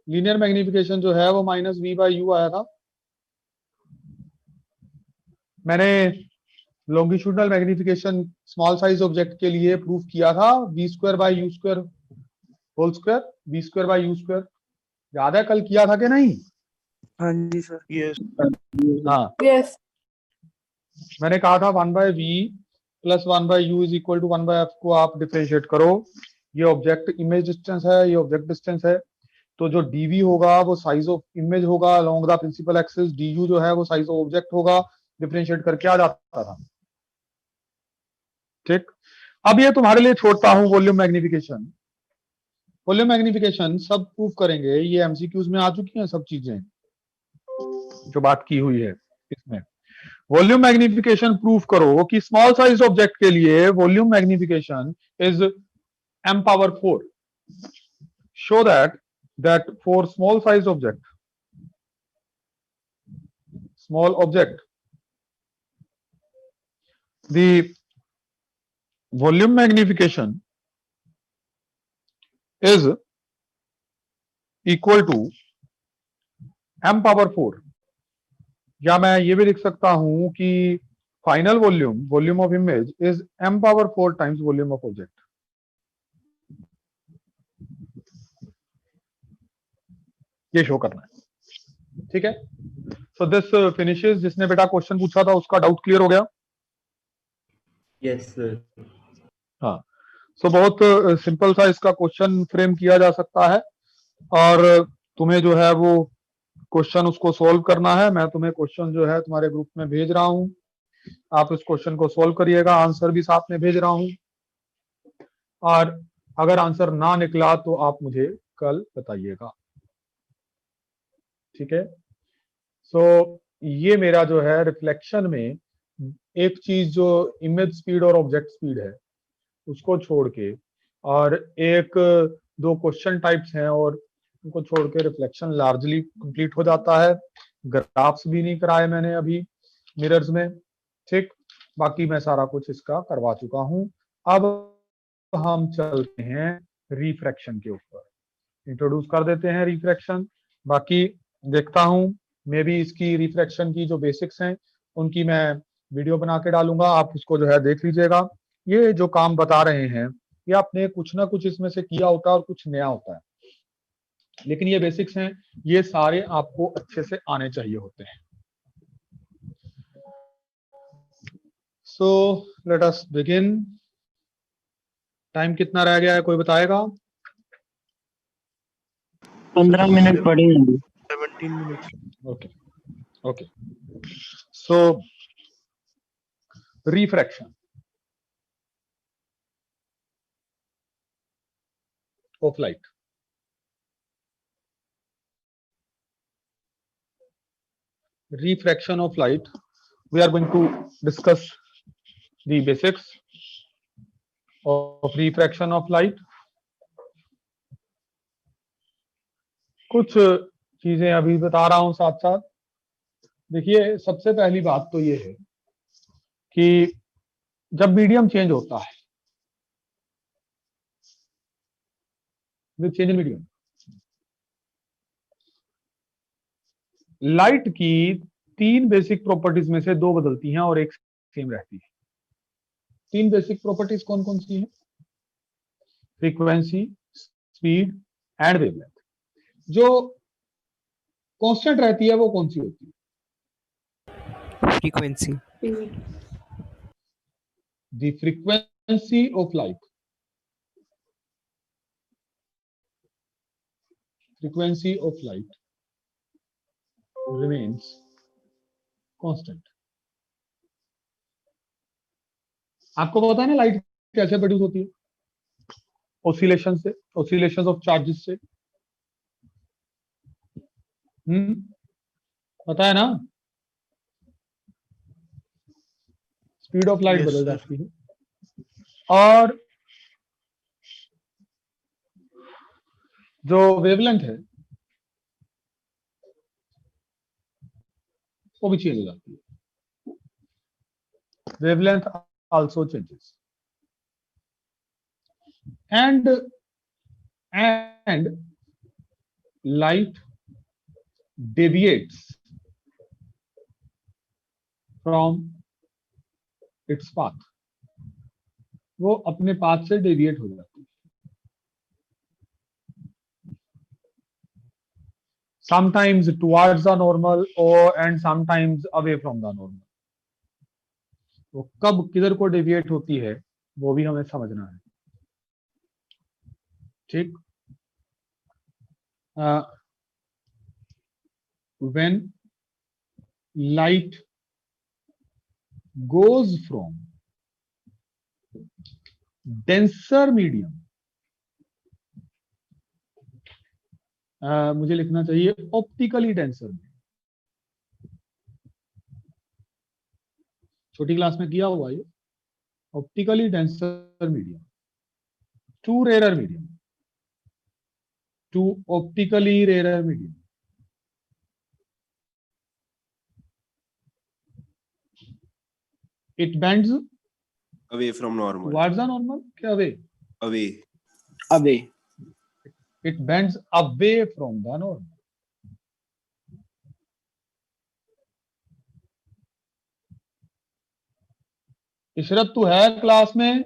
लीनियर मैग्निफिकेशन जो है वो माइनस वी बाई यू आया था। मैंने longitudinal magnification small size object के लिए प्रूफ किया था, v square by u square whole square, v square by u square, याद है कल किया था कि नहीं? हाँ जी सर। यस हाँ, यस मैंने कहा था 1 by v plus 1 by u is equal to 1 by f को आप डिफरेंशिएट करो, ये ऑब्जेक्ट इमेज डिस्टेंस है, ये ऑब्जेक्ट डिस्टेंस है, तो जो डीवी होगा वो साइज ऑफ इमेज होगा along the principal axis, du जो है वो साइज ऑफ ऑब्जेक्ट होगा, डिफरेंशिएट करके आ जाता था। ठीक, अब ये तुम्हारे लिए छोड़ता हूं वॉल्यूम मैग्निफिकेशन। वॉल्यूम मैग्निफिकेशन सब प्रूफ करेंगे, ये एमसीक्यूज में आ चुकी हैं सब चीजें जो बात की हुई है इसमें। वॉल्यूम मैग्निफिकेशन प्रूफ करो कि स्मॉल साइज ऑब्जेक्ट के लिए volume magnification is m power 4. Show that for small size object, the volume magnification is equal to m power 4. या मैं ये भी लिख सकता हूं कि final volume of image is m⁴ times volume of object. ये शो करना है, ठीक है। So this finishes. जिसने बेटा क्वेश्चन पूछा था उसका डाउट क्लियर हो गया? Yes sir. हाँ, सो बहुत सिंपल सा इसका क्वेश्चन फ्रेम किया जा सकता है और तुम्हें जो है वो क्वेश्चन उसको सोल्व करना है। मैं तुम्हें क्वेश्चन जो है तुम्हारे ग्रुप में भेज रहा हूं, आप इस क्वेश्चन को सोल्व करिएगा, आंसर भी साथ में भेज रहा हूं और अगर आंसर ना निकला तो आप मुझे कल बताइएगा, ठीक है। सो ये मेरा जो है रिफ्लेक्शन में एक चीज जो इमेज स्पीड और ऑब्जेक्ट स्पीड है उसको छोड़ के और एक दो क्वेश्चन टाइप्स हैं और उनको छोड़ के रिफ्लेक्शन लार्जली कंप्लीट हो जाता है। ग्राफ्स भी नहीं कराए मैंने अभी मिरर्स में, ठीक। बाकी मैं सारा कुछ इसका करवा चुका हूं। अब हम चलते हैं रिफ्रैक्शन के ऊपर, इंट्रोड्यूस कर देते हैं रिफ्रैक्शन। बाकी देखता हूं मैं भी इसकी रिफ्रैक्शन की जो बेसिक्स हैं उनकी मैं वीडियो बना के डालूंगा, आप उसको जो है देख लीजिएगा। ये जो काम बता रहे हैं ये आपने कुछ ना कुछ इसमें से किया होता है और कुछ नया होता है, लेकिन ये बेसिक्स हैं, ये सारे आपको अच्छे से आने चाहिए होते हैं। So let us begin. Time कितना रह गया है कोई बताएगा? 15 मिनट पड़े हैं। 17 minutes. Okay okay. So refraction of light. Refraction of light. We are going to discuss the basics of refraction of light. कुछ चीजें अभी बता रहा हूं साथ साथ। देखिए, सबसे पहली बात तो ये है कि जब मीडियम चेंज होता है, with change in medium, light की तीन बेसिक प्रॉपर्टीज में से दो बदलती हैं और एक सेम रहती है। तीन बेसिक प्रॉपर्टीज कौन कौन सी हैं? Frequency, speed and wavelength. जो कांस्टेंट रहती है वो कौन सी होती है? Frequency. The frequency of light. Frequency of light remains constant. आपको पता है ना लाइट कैसे प्रोड्यूस होती है? ऑसिलेशन से, ऑसिलेशन ऑफ चार्जेस से। पता है ना? स्पीड ऑफ लाइट Yes, बदल sir. जाती है और जो वेवलेंथ है वो भी चेंज हो जाती है। Wavelength also changes and light deviates from its path. वो अपने पाथ से डेविएट हो जाती है। Sometimes towards the normal and sometimes away from the normal. तो कब किधर को डेविएट होती है वो भी हमें समझना है, ठीक। When light goes from denser medium, मुझे लिखना चाहिए ऑप्टिकली डेंसर में। छोटी क्लास में किया हुआ ये, optically denser medium to rare medium, to optically rare medium. It bends away from normal. towards the normal क्या away? Away. Away. It bends away from the normal. Ishrat तू है क्लास में?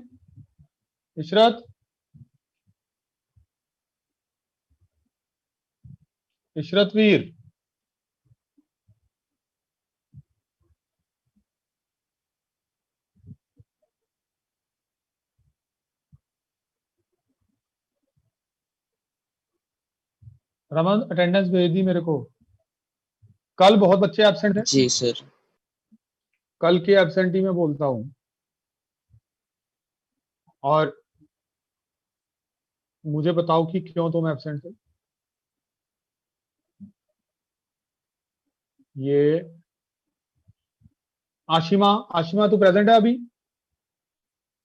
इशरत, इशरत वीर, रमन अटेंडेंस भेज दी मेरे को। कल बहुत बच्चे एब्सेंट थे, जी सर। कल के एब्सेंटी में बोलता हूं, और मुझे बताओ कि क्यों तुम एब्सेंट थे। ये आशिमा, आशिमा तू प्रेजेंट है अभी?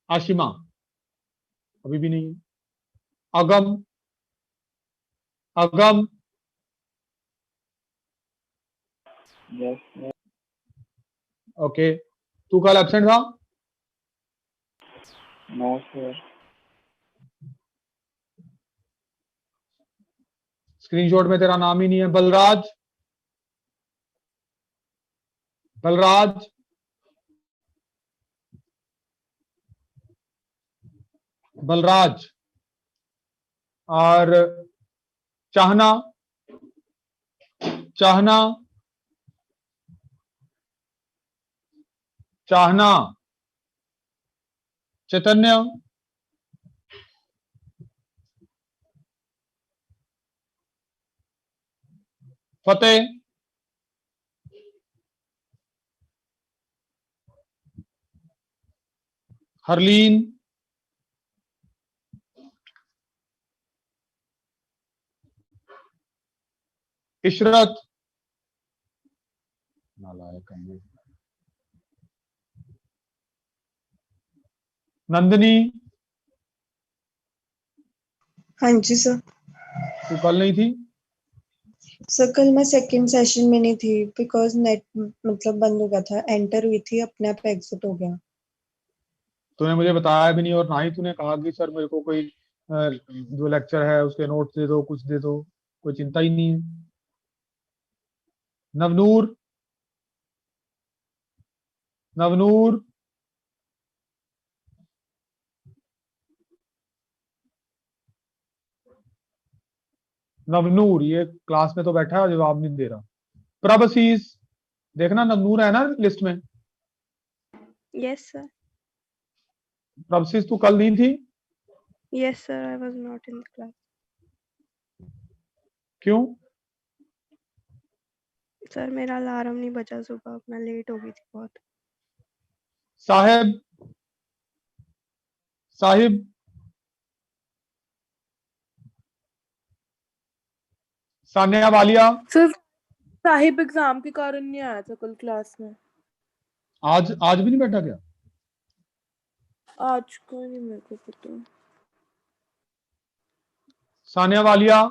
आशिमा अभी भी नहीं है। अगम, अगम, ओके, तू कल एब्सेंट था? No sir. स्क्रीनशॉट में तेरा नाम ही नहीं है। बलराज, बलराज, बलराज, और चाहना, चाहना, चाहना, चैतन्य, फतेह, हरलीन, इशरत, नालायक है ये, नंदिनी, हाँ जी सर। तू कल नहीं थी? सर कल मैं सेकंड सेशन में नहीं थी बिकॉज नेट मतलब बंद हो गया था, एंटर हुई थी अपने आप एग्जिट हो गया। तूने मुझे बताया भी नहीं, और ना ही तूने कहा कि सर मेरे को कोई जो लेक्चर है उसके नोट्स दे दो, कुछ दे दो, कोई चिंता ही नहीं है। नवनूर, नवनूर, नवनूर ये क्लास में तो बैठा है, जवाब नहीं दे रहा। प्रभसीस, देखना नवनूर है ना लिस्ट में? Yes, sir. प्रभसीस तू कल नहीं थी? Yes, sir. I was not in the class. क्यों? सर मेरा अलार्म नहीं बजा सुबह, मैं लेट हो गई थी बहुत। साहेब, साहिब, सानिया वालिया, सर साहिब एग्जाम के कारण नहीं आया था कल क्लास में। आज भी नहीं बैठा क्या? आज का नहीं मेरे को पता। सानिया वालिया,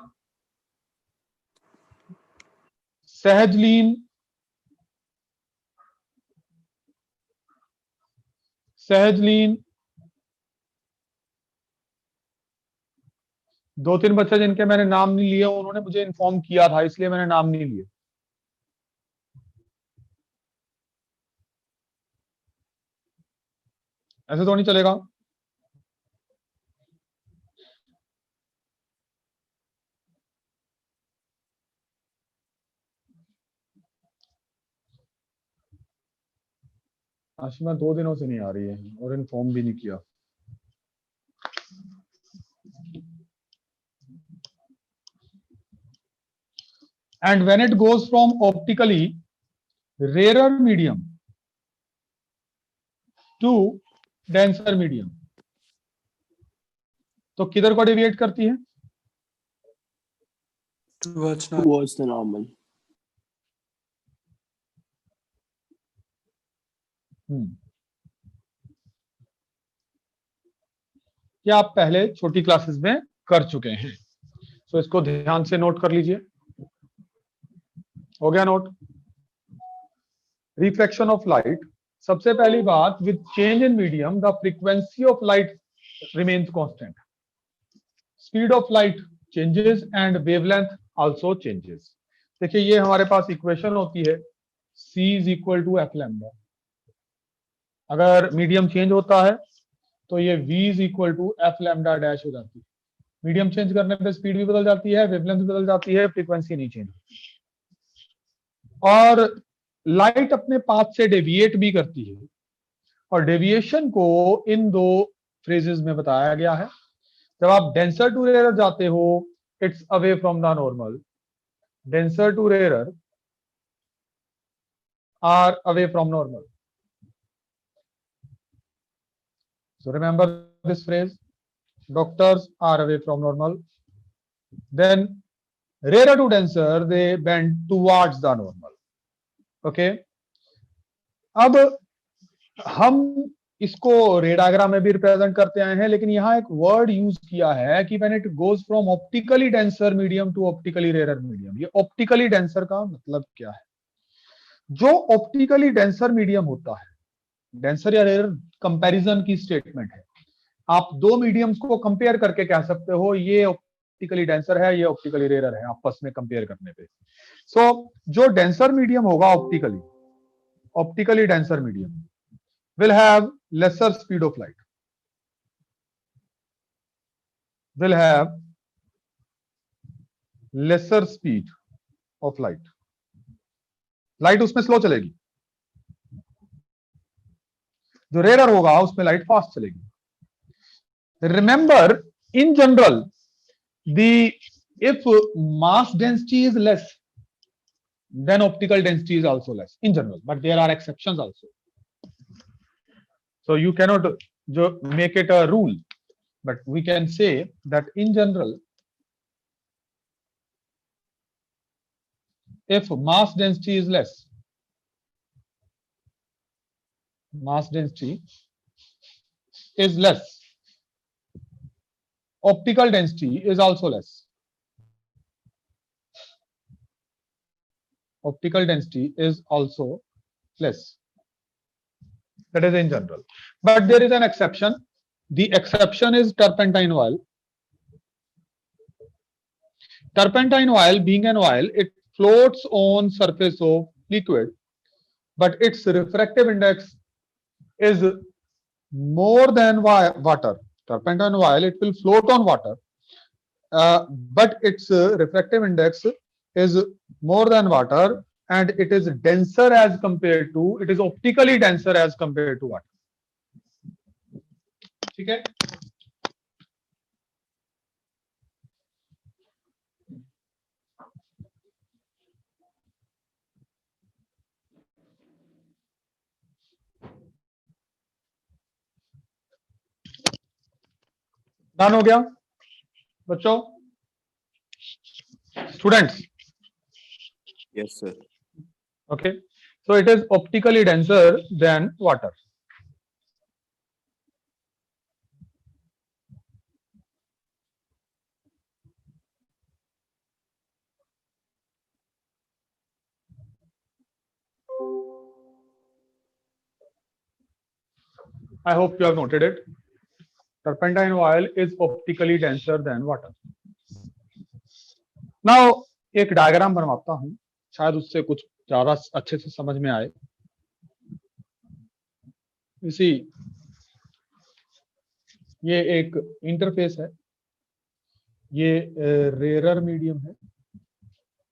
सहजलीन, सहजलीन, दो तीन बच्चे जिनके मैंने नाम नहीं लिए उन्होंने मुझे इन्फॉर्म किया था, इसलिए मैंने नाम नहीं लिए। ऐसे तो नहीं चलेगा। आशिमा 2 दिनों से नहीं आ रही है और इन्फॉर्म भी नहीं किया। And when it goes from optically rarer medium to denser medium, तो किधर को डेविएट करती है? Towards Towards the normal. क्या आप पहले छोटी क्लासेस में कर चुके हैं? तो इसको ध्यान से नोट कर लीजिए। हो गया नोट? रिफ्लेक्शन ऑफ लाइट, सबसे पहली बात, with change in medium the frequency of light remains constant, speed of light changes and wavelength also changes. देखिए ये हमारे पास इक्वेशन होती है, C is equal to f lambda, अगर मीडियम चेंज होता है तो ये v is equal to f lambda dash हो जाती है। मीडियम चेंज करने पे स्पीड भी बदल जाती है, वेवलेंथ भी बदल जाती है, फ्रीक्वेंसी नहीं चेंज होती। और लाइट अपने पाथ से डेविएट भी करती है, और डेविएशन को इन दो फ्रेजेस में बताया गया है। जब आप डेंसर टू रेयर जाते हो, it's away from the normal, denser to rare are away from normal. So remember this phrase, doctors are away from normal. Then rarer to denser, they bend towards the normal. Okay. अब हम इसको रे diagram में भी represent करते आए हैं, लेकिन यहाँ एक वर्ड यूज किया है कि when it goes from optically denser medium to optically rare medium. ये ऑप्टिकली डेंसर का मतलब क्या है? जो ऑप्टिकली डेंसर मीडियम होता है, डेंसर या रेयर कंपैरिजन की स्टेटमेंट है। आप दो मीडियम्स को कंपेयर करके कह सकते हो ये ऑप्टिकली डेंसर है, ये ऑप्टिकली रेयर है, आपस में कंपेयर करने पे। सो जो डेंसर मीडियम होगा optically denser medium will have lesser speed of light, will have lesser speed of light, light उसमें स्लो चलेगी। जो रेयर होगा उसमें लाइट फास्ट चलेगी। Remember in general the if mass density is less then optical density is also less in general, but there are exceptions also. So you cannot make it a rule, but we can say that in general, if mass density is less, optical density is also less. Optical density is also less. That is in general. But there is an exception. The exception is turpentine oil. Turpentine oil, being an oil, it floats on surface of liquid, but its refractive index is more than water. Turpentine oil, it will float on water, but its refractive index is more than water, and it is denser as compared to, it is optically denser as compared to water. ठीक है? Done हो गया बच्चों? Students? Yes, sir. Okay, so it is optically denser than water. I hope you have noted it. Turpentine oil is optically denser than water. Now, एक diagram बनवाता हूं, शायद उससे कुछ ज्यादा अच्छे से समझ में आए। इसी ये एक इंटरफेस है, ये रेयर मीडियम है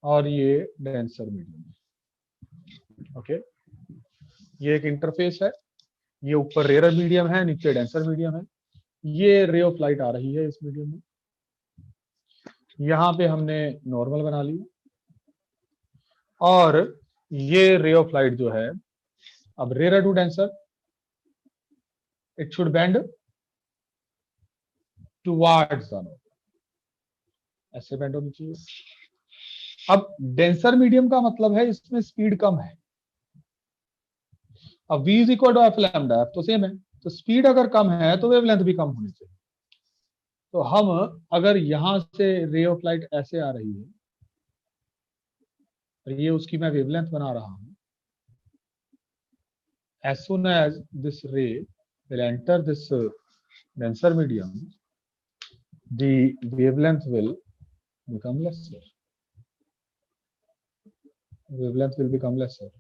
और ये डेंसर मीडियम है। ओके, ये एक इंटरफेस है, ये ऊपर रेयर मीडियम है, नीचे डेंसर मीडियम है। ये रे ऑफ लाइट आ रही है इस मीडियम में, यहां पे हमने नॉर्मल बना ली, और ये रे ऑफ लाइट जो है, अब rare to denser, it should bend towards the normal, ऐसे बेंड होनी चाहिए। अब डेंसर मीडियम का मतलब है इसमें स्पीड कम है। अब v is equal to f lambda, f तो सेम है, तो स्पीड अगर कम है तो वेवलेंथ भी कम होनी चाहिए। तो हम अगर यहां से रे ऑफ लाइट ऐसे आ रही है, और ये उसकी मैं वेवलेंथ बना रहा हूं, as soon as this ray will enter this denser medium, the wavelength will become lesser. Wavelength will become lesser.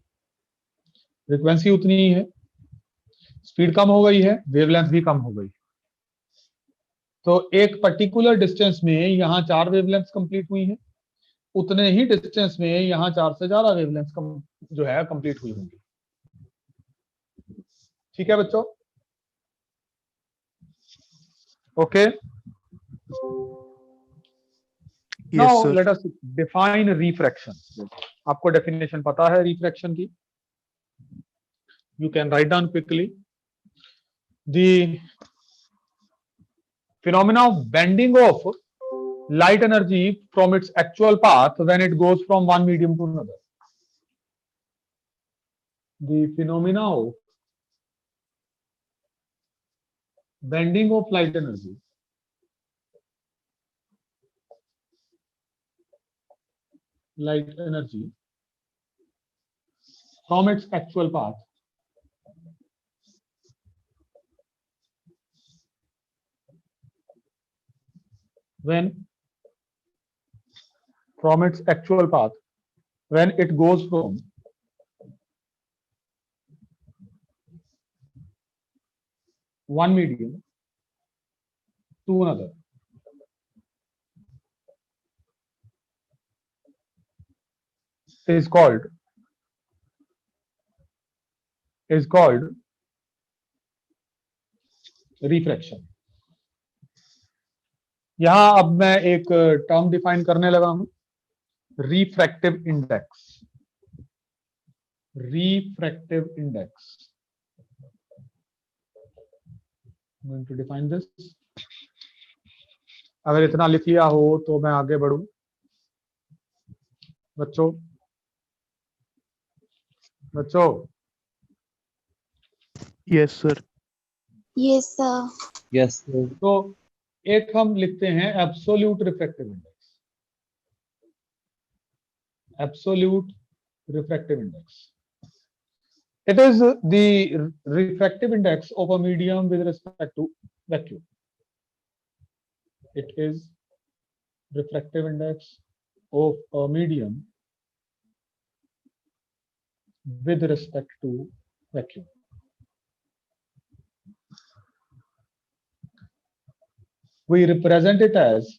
Frequency उतनी ही है, स्पीड कम हो गई है, वेवलेंथ भी कम हो गई। तो एक पर्टिकुलर डिस्टेंस में यहाँ 4 वेवलेंथ कंप्लीट हुई हैं, उतने ही डिस्टेंस में यहाँ 4 से ज्यादा वेवलेंथ जो है कंप्लीट हुई होंगी। ठीक है बच्चों, okay. Now sir. Let us define refraction. आपको डेफिनेशन पता है रिफ्रैक्शन की, you can write down quickly. The phenomena of bending of light energy from its actual path when it goes from one medium to another. The phenomena of bending of light energy from its actual path when it goes from one medium to another is called refraction. यहां अब मैं एक term define करने लगा हूं, refractive index. Refractive index, going to define this। अगर इतना लिख लिया हो तो मैं आगे बढ़ूं बच्चों। Yes sir. Yes, sir. Yes sir. तो एक हम लिखते हैं absolute refractive index. Absolute refractive index, it is the refractive index of a medium with respect to vacuum. It is refractive index of a medium with respect to vacuum. We represent it as